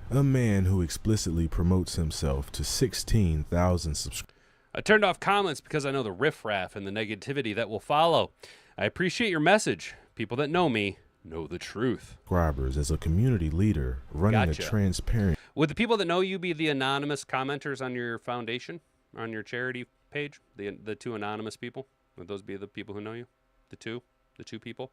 A man who explicitly promotes himself to 16,000 subscribers. I turned off comments because I know the riffraff and the negativity that will follow. I appreciate your message. People that know me know the truth. Subscribers as a community leader running Gotcha. a transparent. Would the people that know you be the anonymous commenters on your foundation, on your charity page? The 2 anonymous people? Would those be the people who know you? The two people?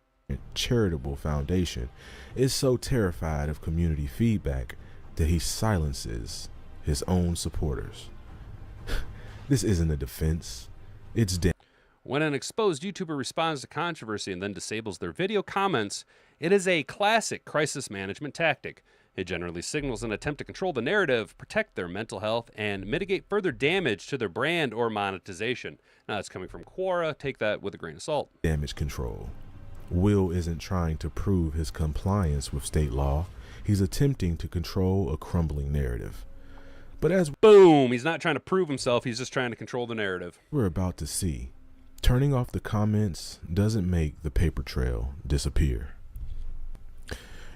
Charitable foundation is so terrified of community feedback that he silences his own supporters. This isn't a defense. It's When an exposed YouTuber responds to controversy and then disables their video comments, it is a classic crisis management tactic. It generally signals an attempt to control the narrative, protect their mental health, and mitigate further damage to their brand or monetization. Now, that's coming from Quora. Take that with a grain of salt. damage control. Will isn't trying to prove his compliance with state law. He's attempting to control a crumbling narrative. But as Boom! He's not trying to prove himself. He's just trying to control the narrative. we're about to see, turning off the comments doesn't make the paper trail disappear.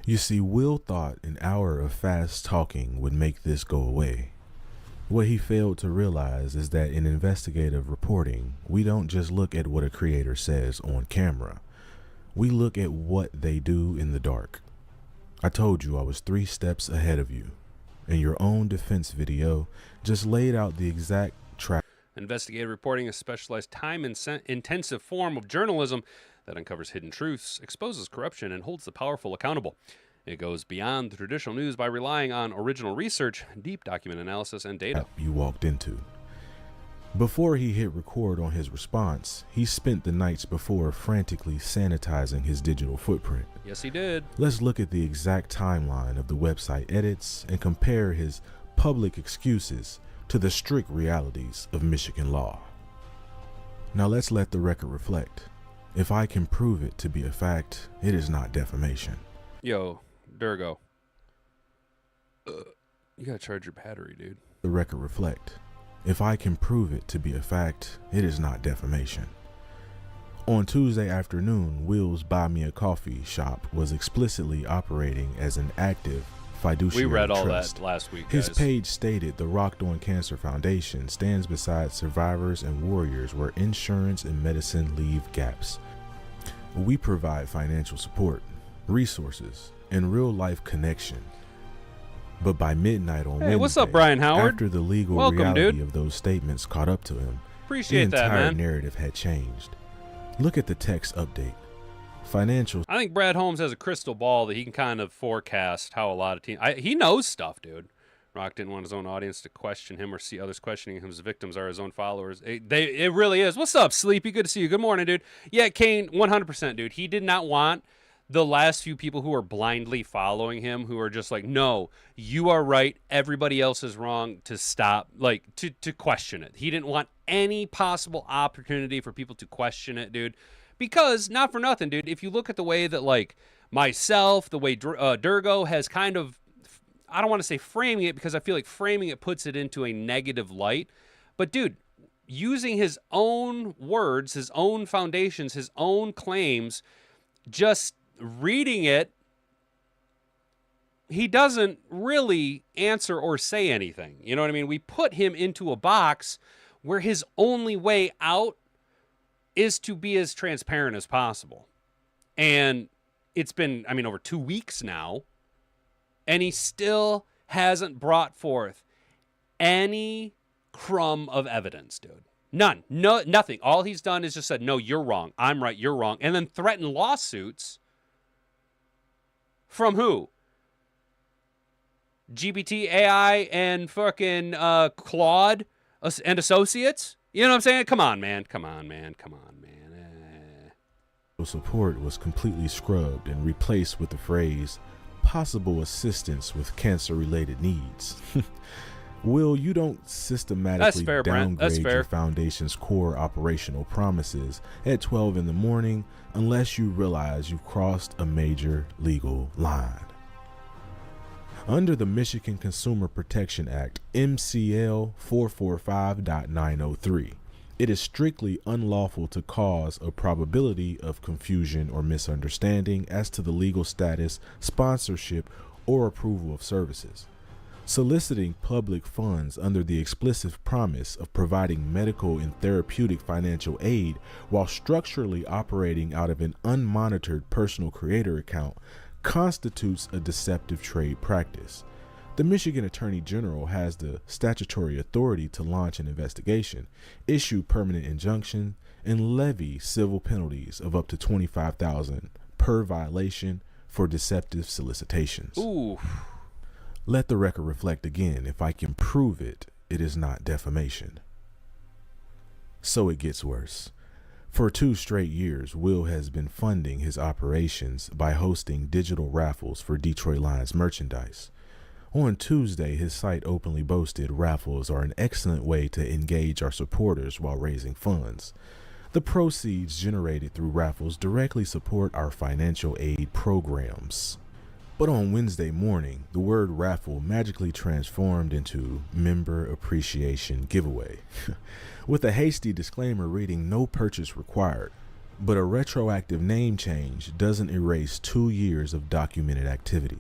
You see, Will thought an hour of fast talking would make this go away. What he failed to realize is that in investigative reporting, we don't just look at what a creator says on camera. We look at what they do in the dark. I told you I was 3 steps ahead of you. And your own defense video just laid out the exact track. Investigative reporting is a specialized time-intensive form of journalism that uncovers hidden truths, exposes corruption, and holds the powerful accountable. It goes beyond the traditional news by relying on original research, deep document analysis, and data. You walked into. Before he hit record on his response, he spent the nights before frantically sanitizing his digital footprint. Yes, he did. Let's look at the exact timeline of the website edits and compare his public excuses to the strict realities of Michigan law. Now let's let the record reflect. If I can prove it to be a fact, it is not defamation. Yo, Dergo. You gotta charge your battery, dude. The record reflect. If I can prove it to be a fact, it is not defamation. On Tuesday afternoon, Will's Buy Me a Coffee shop was explicitly operating as an active fiduciary We read all trust. that last week, guys. His page stated the Rocked On Cancer Foundation stands beside survivors and warriors where insurance and medicine leave gaps. We provide financial support, resources, and real-life connection. But by midnight on Wednesday, what's up, Brian Howard? after the legal Welcome, reality dude. of those statements caught up to him, Appreciate the that, entire man. narrative had changed. Look at the text update. Financial I think Brad Holmes has a crystal ball that he can kind of forecast how a lot of teams. He knows stuff, dude. Rock didn't want his own audience to question him or see others questioning him. His victims are his own followers. It really is. What's up, Sleepy? Good to see you. Good morning, dude. Yeah, Kane, 100%, dude. He did not want the last few people who are blindly following him, who are just like, no, you are right, everybody else is wrong, to stop, like, to question it. He didn't want any possible opportunity for people to question it, dude. Because, not for nothing, dude, if you look at the way that, like, myself, the way Dergo has kind of, I don't want to say framing it, because I feel like framing it puts it into a negative light. But, dude, using his own words, his own foundations, his own claims, just reading it, he doesn't really answer or say anything. You know what I mean? We put him into a box where his only way out is to be as transparent as possible. And it's been, over 2 weeks now, and he still hasn't brought forth any crumb of evidence, dude. None. No, nothing. All he's done is just said, no, you're wrong. I'm right. You're wrong. And then threatened lawsuits from who? GBT, AI, and fucking Claude and Associates? You know what I'm saying? Come on, man. Support was completely scrubbed and replaced with the phrase, possible assistance with cancer-related needs. Will, you don't systematically downgrade your foundation's core operational promises at 12 in the morning unless you realize you've crossed a major legal line. Under the Michigan Consumer Protection Act, MCL 445.903, it is strictly unlawful to cause a probability of confusion or misunderstanding as to the legal status, sponsorship, or approval of services. Soliciting public funds under the explicit promise of providing medical and therapeutic financial aid while structurally operating out of an unmonitored personal creator account constitutes a deceptive trade practice. The Michigan Attorney General has the statutory authority to launch an investigation, issue permanent injunction, and levy civil penalties of up to $25,000 per violation for deceptive solicitations. Ooh. Let the record reflect again, if I can prove it, it is not defamation. So it gets worse. For 2 straight years, Will has been funding his operations by hosting digital raffles for Detroit Lions merchandise. On Tuesday, his site openly boasted raffles are an excellent way to engage our supporters while raising funds. The proceeds generated through raffles directly support our financial aid programs. But on Wednesday morning, the word raffle magically transformed into member appreciation giveaway, with a hasty disclaimer reading no purchase required. But a retroactive name change doesn't erase 2 years of documented activity.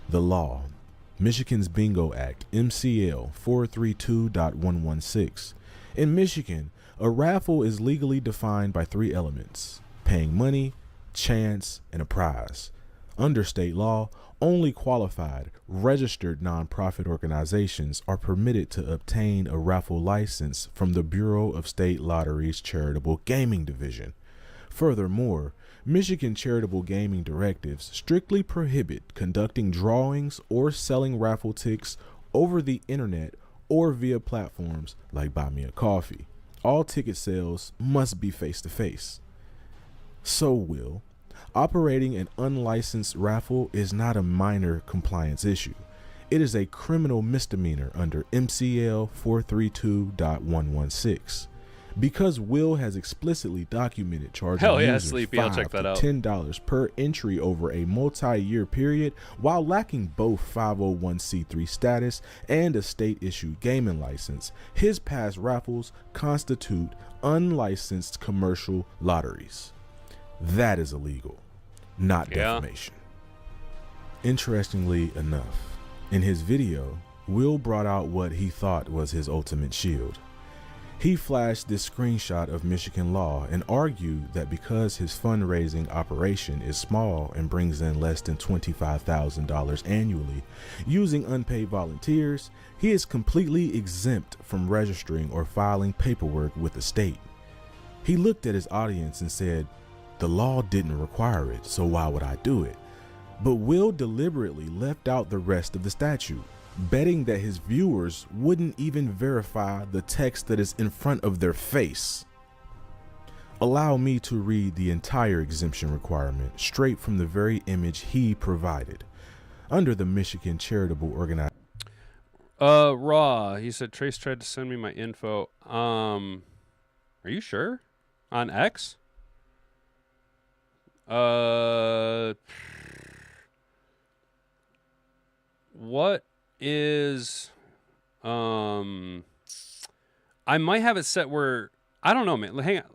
The law, Michigan's Bingo Act, MCL 432.116. In Michigan, a raffle is legally defined by 3 elements: paying money, chance, and a prize. Under state law, only qualified, registered nonprofit organizations are permitted to obtain a raffle license from the Bureau of State Lotteries Charitable Gaming Division. Furthermore, Michigan charitable gaming directives strictly prohibit conducting drawings or selling raffle tickets over the internet or via platforms like Buy Me a Coffee. All ticket sales must be face-to-face. So, Will, operating an unlicensed raffle is not a minor compliance issue. It is a criminal misdemeanor under MCL 432.116. Because Will has explicitly documented charging users $5 to $10 per entry over a multi-year period while lacking both 501c3 status and a state-issued gaming license, his past raffles constitute unlicensed commercial lotteries. That is illegal, not defamation. Interestingly enough, in his video, Will brought out what he thought was his ultimate shield. He flashed this screenshot of Michigan law and argued that because his fundraising operation is small and brings in less than $25,000 annually using unpaid volunteers, he is completely exempt from registering or filing paperwork with the state. He looked at his audience and said, "The law didn't require it, so why would I do it?" But Will deliberately left out the rest of the statute, betting that his viewers wouldn't even verify the text that is in front of their face. Allow me to read the entire exemption requirement straight from the very image he provided. Under the Michigan Charitable Organization. Raw, he said Trace tried to send me my info. Are you sure? On X? What is I might have it set where I don't know, man. Hang on.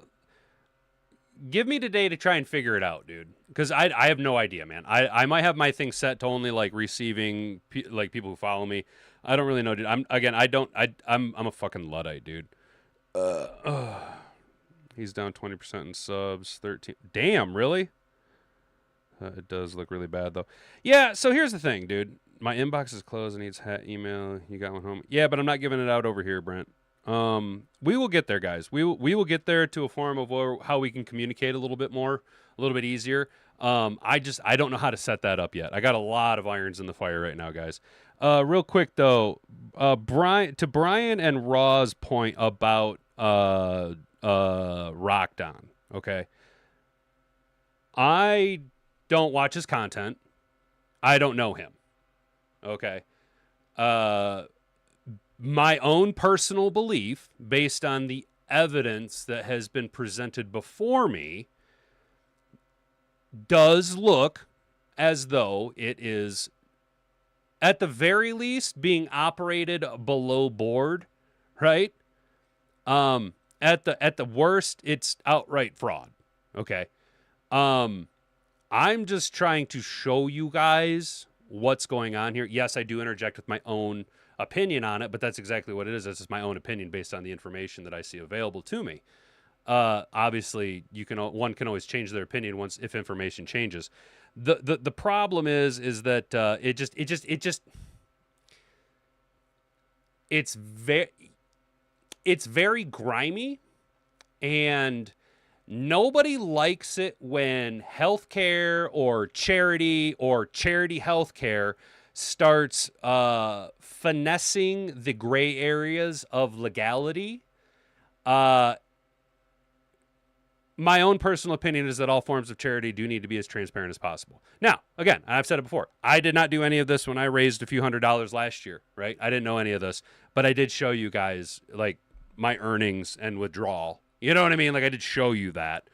give me today to try and figure it out, dude. Because I have no idea, man. I might have my thing set to only like receiving like people who follow me. I don't really know, dude. I'm a fucking Luddite, dude. He's down 20% in subs, 13. Damn, really? It does look really bad though. Yeah. So here's the thing, dude. My inbox is closed. It needs email. You got one home? Yeah, but I'm not giving it out over here, Brent. We will get there, guys. We will get there to a form of how we can communicate a little bit more, a little bit easier. I don't know how to set that up yet. I got a lot of irons in the fire right now, guys. Real quick though, Brian and Raw's point about Rocked On. Okay, I don't watch his content. I don't know him. Okay. My own personal belief, based on the evidence that has been presented before me, does look as though it is, at the very least, being operated below board, right? At the worst, it's outright fraud. Okay. I'm just trying to show you guys what's going on here. Yes, I do interject with my own opinion on it, but that's exactly what it is. It's just my own opinion based on the information that I see available to me. Obviously, one can always change their opinion if information changes. The problem is that it's very grimy, and nobody likes it when healthcare or charity healthcare starts finessing the gray areas of legality. My own personal opinion is that all forms of charity do need to be as transparent as possible. Now, again, I've said it before. I did not do any of this when I raised a few $100s last year, right? I didn't know any of this, but I did show you guys like my earnings and withdrawal. You know what I mean? Like I did show you that.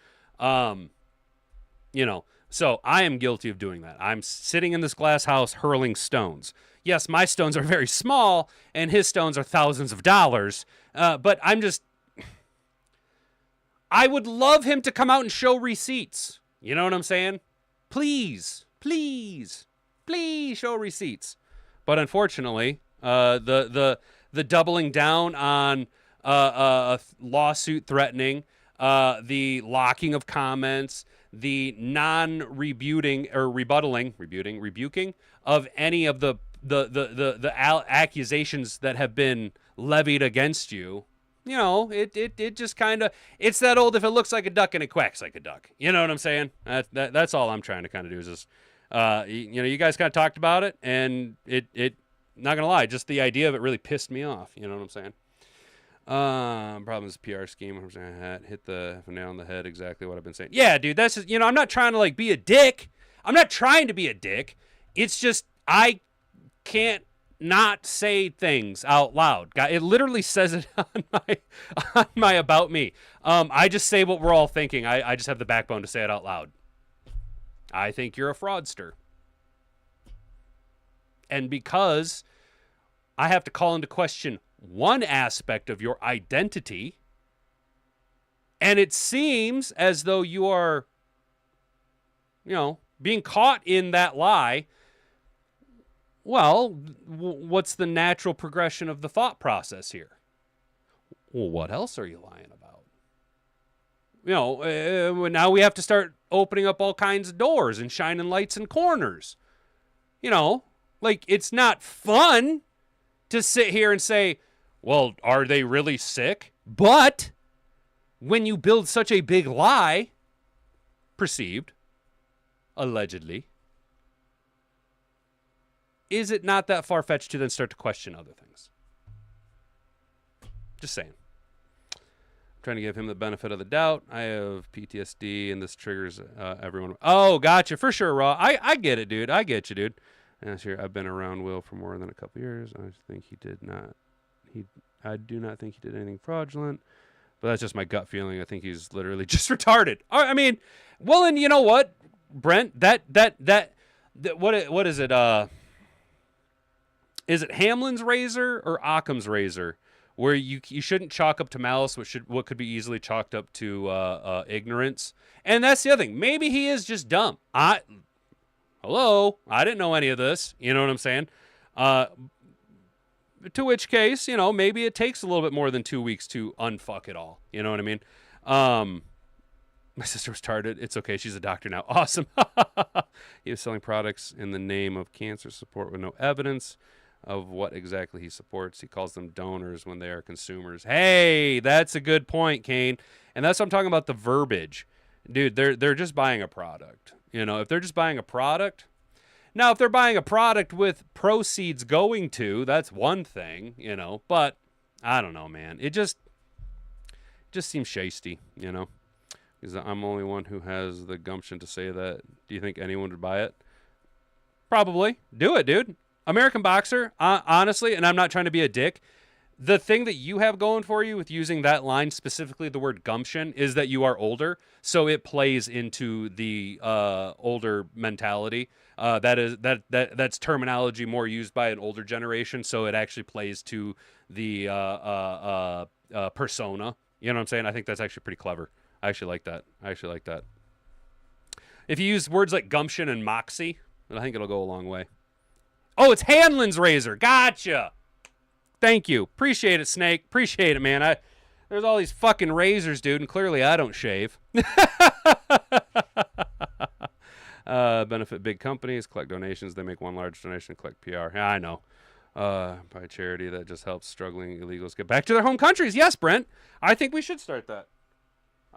So I am guilty of doing that. I'm sitting in this glass house hurling stones. Yes, my stones are very small and his stones are thousands of dollars. But I would love him to come out and show receipts. You know what I'm saying? Please show receipts. But unfortunately, the doubling down on a lawsuit threatening, the locking of comments, the rebuking of any of the accusations that have been levied against you. You know, it just kind of, it's that old, if it looks like a duck and it quacks like a duck. You know what I'm saying? That's all I'm trying to kind of do is just, you guys kind of talked about it, and it not gonna lie, just the idea of it really pissed me off. You know what I'm saying? Problem is PR scheme. Hit the nail on the head. Exactly what I've been saying. Yeah, dude, that's just, I'm not trying to like be a dick. I'm not trying to be a dick. It's just, I can't not say things out loud. It literally says it on my about me. I just say what we're all thinking. I just have the backbone to say it out loud. I think you're a fraudster. And because I have to call into question one aspect of your identity, and it seems as though you are, being caught in that lie, well, what's the natural progression of the thought process here? Well, what else are you lying about? Now we have to start opening up all kinds of doors and shining lights in corners. Like, it's not fun to sit here and say, well, are they really sick? But when you build such a big lie, perceived, allegedly, is it not that far-fetched to then start to question other things? Just saying. I'm trying to give him the benefit of the doubt. I have PTSD, and this triggers everyone. Oh, gotcha. For sure, Raw. I get it, dude. I get you, dude. And here, I've been around Will for more than a couple years. I think he did not. I do not think he did anything fraudulent, but that's just my gut feeling. I think he's literally just retarded. I mean, well, and you know what, Brent? What is it? Is it Hamlin's razor or Occam's razor, where you shouldn't chalk up to malice what could be easily chalked up to ignorance. And that's the other thing. Maybe he is just dumb. Hello, I didn't know any of this. You know what I'm saying? To which case, you know, maybe it takes a little bit more than 2 weeks to unfuck it all. You know what I mean? My sister was retarded. It's okay. She's a doctor now. Awesome. He was selling products in the name of cancer support with no evidence of what exactly he supports. He calls them donors when they are consumers. Hey, that's a good point, Kane. And that's what I'm talking about, the verbiage. Dude, they're just buying a product. You know, if they're just buying a product. Now, if they're buying a product with proceeds going to, that's one thing, you know. But I don't know, man. It just seems shysty, you know. Because I'm the only one who has the gumption to say that. Do you think anyone would buy it? Probably. Do it, dude. American Boxer, honestly, and I'm not trying to be a dick, the thing that you have going for you with using that line, specifically the word gumption, is that you are older, so it plays into the older mentality. That's terminology more used by an older generation, so it actually plays to the persona. You know what I'm saying? I think that's actually pretty clever. I actually like that. If you use words like gumption and moxie, I think it'll go a long way. Oh, it's Hanlon's razor. Gotcha. Thank you. Appreciate it, Snake. Appreciate it, man. There's all these fucking razors, dude, and clearly I don't shave. Benefit big companies, collect donations. They make one large donation, collect PR. Yeah, I know. By charity that just helps struggling illegals get back to their home countries. Yes, Brent. I think we should start that.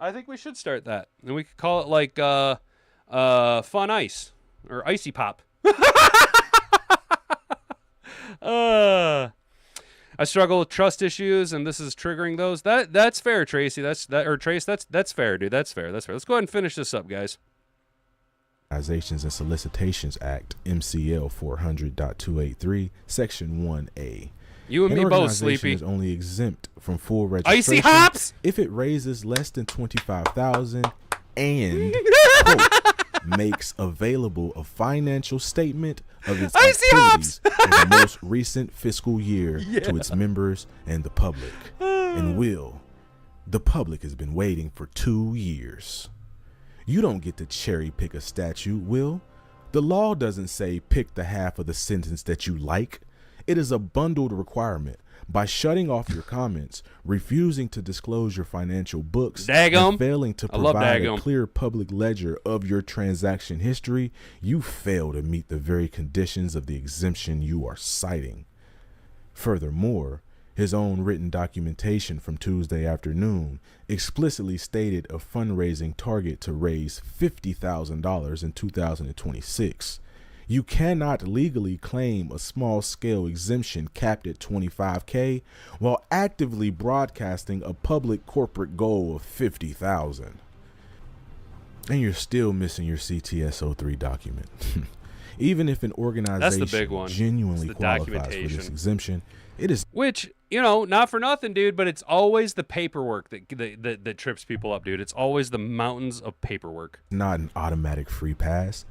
And we could call it like Fun Ice or Icy Pop. I struggle with trust issues, and this is triggering those. That's fair, Tracy. That's fair, dude. That's fair. Let's go ahead and finish this up, guys. Organizations and Solicitations Act, MCL 400.283, Section 1A. You and me both, Sleepy. Is only exempt from full registration Icy Hops if it raises less than $25,000 and quote, makes available a financial statement of its activities for the most recent fiscal year to its members and the public. And the public has been waiting for 2 years. You don't get to cherry pick a statute, Will. The law doesn't say pick the half of the sentence that you like. It is a bundled requirement. By shutting off your comments, refusing to disclose your financial books, and failing to provide a clear public ledger of your transaction history, you fail to meet the very conditions of the exemption you are citing. Furthermore, his own written documentation from Tuesday afternoon explicitly stated a fundraising target to raise $50,000 in 2026. You cannot legally claim a small-scale exemption capped at $25K while actively broadcasting a public corporate goal of $50,000. And you're still missing your CTS-03 document. Even if an organization genuinely qualifies for this exemption, it is... Which, you know, not for nothing, dude, but it's always the paperwork that trips people up, dude. It's always the mountains of paperwork. Not an automatic free pass.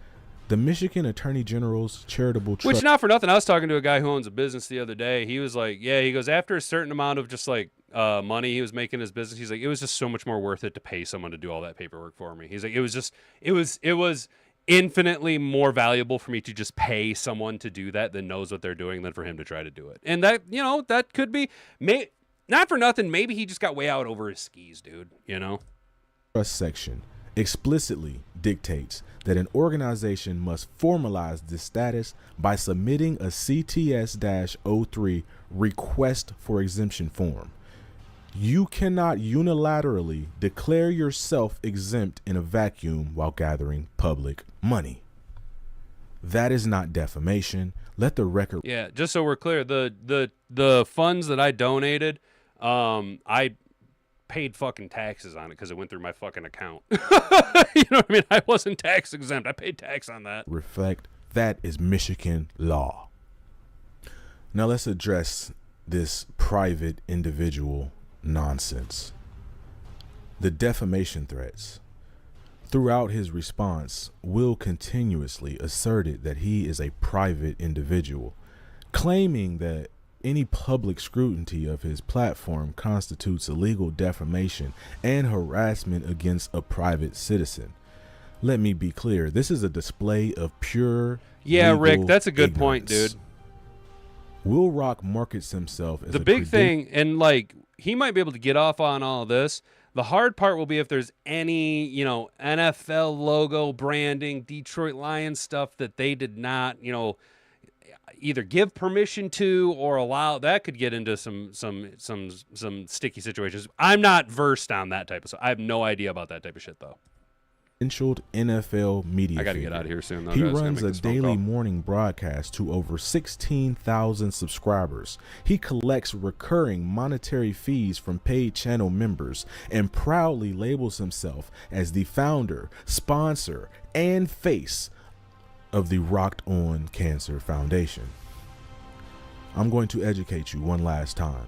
The Michigan Attorney General's charitable trust. Which, not for nothing, I was talking to a guy who owns a business the other day. He was like, yeah, he goes, after a certain amount of just like money he was making his business, he's like, it was just so much more worth it to pay someone to do all that paperwork for me. He's like, it was infinitely more valuable for me to just pay someone to do that that knows what they're doing than for him to try to do it. And that, you know, that could be, not for nothing, maybe he just got way out over his skis, dude, you know? Trust section explicitly dictates that an organization must formalize this status by submitting a CTS-03 request for exemption form. You cannot unilaterally declare yourself exempt in a vacuum while gathering public money. That is not defamation. Let the record... Yeah, just so we're clear, the funds that I donated, I paid fucking taxes on it because it went through my fucking account. You know what I mean? I wasn't tax exempt. I paid tax on that. Reflect. That is Michigan law. Now let's address this private individual nonsense. The defamation threats. Throughout his response, Will continuously asserted that he is a private individual, claiming that Any public scrutiny of his platform constitutes illegal defamation and harassment against a private citizen. Let me be clear. This is a display of pure legal Rick, that's a good ignorance. point, dude. Will Rock markets himself as The a big thing, and like he might be able to get off on all of this. The hard part will be if there's any, NFL logo branding, Detroit Lions stuff that they did not, either give permission to or allow. That could get into some sticky situations. I'm not versed on that type of stuff. I have no idea about that type of shit though. NFL media I got to figure. get out of here soon though. He guys. runs a daily morning broadcast to over 16,000 subscribers. He collects recurring monetary fees from paid channel members and proudly labels himself as the founder, sponsor, and face of the Rocked On Cancer Foundation. I'm going to educate you one last time.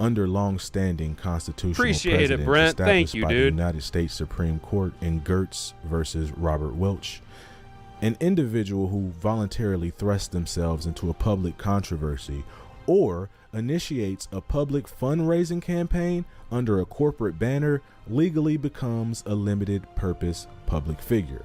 Under long-standing constitutional Appreciate it, precedent Brent. established Thank you, by dude. the United States Supreme Court in Gertz versus Robert Welch, an individual who voluntarily thrusts themselves into a public controversy or initiates a public fundraising campaign under a corporate banner legally becomes a limited-purpose public figure.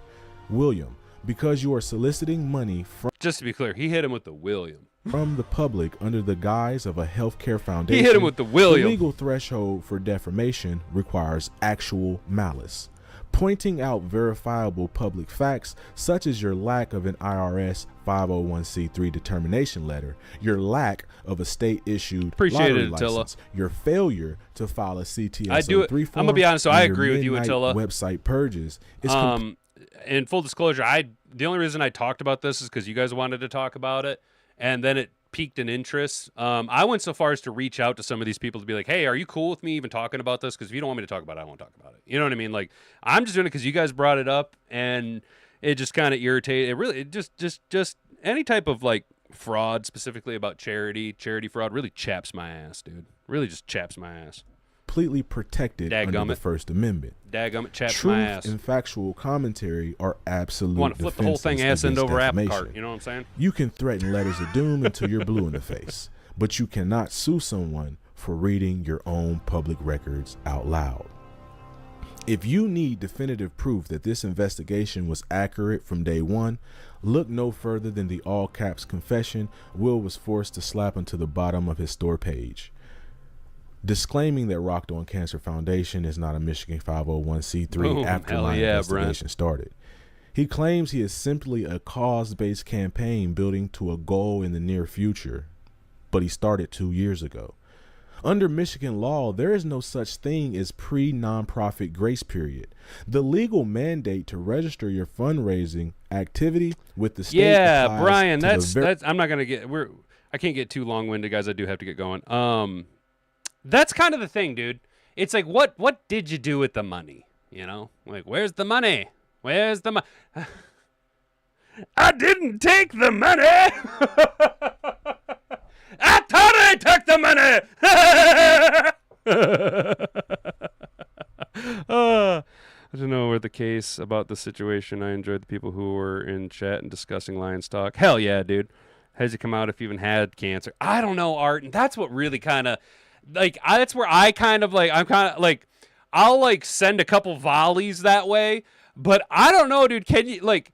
William, because you are soliciting money Just to be clear, he hit him with the William. from the public under the guise of a healthcare foundation, He hit him with the William. The legal threshold for defamation requires actual malice. Pointing out verifiable public facts such as your lack of an IRS 501c3 determination letter, your lack of a state-issued Appreciate lottery it, Attila. license, your failure to file a CTS I do it. 03 I'm form, gonna be honest, so and I your agree with you, midnight Attila. Website purges. It's In full disclosure, the only reason I talked about this is because you guys wanted to talk about it, and then it piqued an interest. I went so far as to reach out to some of these people to be like, hey, are you cool with me even talking about this? Because if you don't want me to talk about it, I won't talk about it. You know what I mean? Like, I'm just doing it because you guys brought it up, and it just kind of irritated. It just any type of like fraud, specifically about charity fraud, really chaps my ass, dude. Really just chaps my ass. completely protected under the First Amendment. Dadgummit, chaps Truth my ass. and factual commentary are absolute. You want to flip the whole thing ass end over apple cart. You know what I'm saying? You can threaten letters of doom until you're blue in the face, but you cannot sue someone for reading your own public records out loud. If you need definitive proof that this investigation was accurate from day one, look no further than the all caps confession Will was forced to slap onto the bottom of his store page, disclaiming that Rocked On Cancer Foundation is not a Michigan 501c3 Boom. after Hell my yeah, investigation started. He claims he is simply a cause-based campaign building to a goal in the near future, but he started 2 years ago. Under Michigan law, there is no such thing as pre-nonprofit grace period. The legal mandate to register your fundraising activity with the state. Yeah, applies Brian, to that's I'm not gonna get I can't get too long-winded, guys. I do have to get going. That's kind of the thing, dude. It's like, what did you do with the money? You know, like, where's the money? Where's the money? I didn't take the money. I thought I took the money. I don't know where the case about the situation. I enjoyed the people who were in chat and discussing Lions talk. Hell yeah, dude. Has he come out if you even had cancer? I don't know, Art, and that's what really kind of like. That's where I kind of like. I'm kind of like. I'll like send a couple volleys that way, but I don't know, dude. Can you like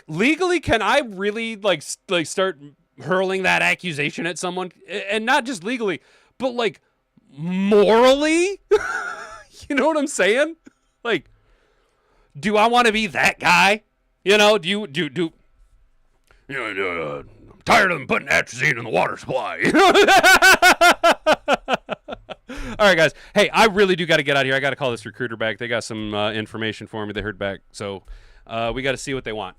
legally? Can I really like start hurling that accusation at someone, and not just legally, but like morally? You know what I'm saying? Like, do I want to be that guy? You know, do you know, I'm tired of them putting atrazine in the water supply. All right, guys. Hey, I really do got to get out of here. I got to call this recruiter back. They got some information for me. They heard back, so we got to see what they want.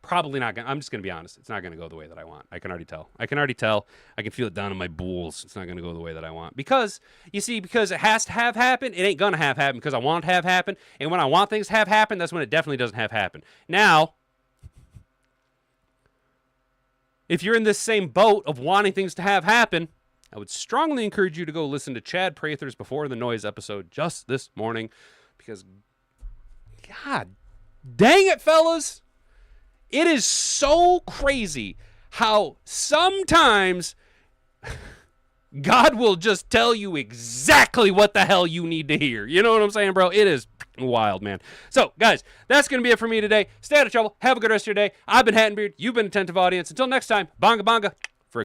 Probably not gonna. I'm just gonna be honest. It's not gonna go the way that I want. I can already tell. I can feel it down in my bulls. It's not gonna go the way that I want because you see, because it has to have happened. It ain't gonna have happened because I want it to have happened. And when I want things to have happened, that's when it definitely doesn't have happened. Now, if you're in this same boat of wanting things to have happen, I would strongly encourage you to go listen to Chad Prather's Before the Noise episode just this morning, because God dang it, fellas, it is so crazy how sometimes God will just tell you exactly what the hell you need to hear. You know what I'm saying, bro? It is wild, man. So, guys, that's going to be it for me today. Stay out of trouble. Have a good rest of your day. I've been Hattenbeard. You've been Attentive Audience. Until next time, bonga bonga.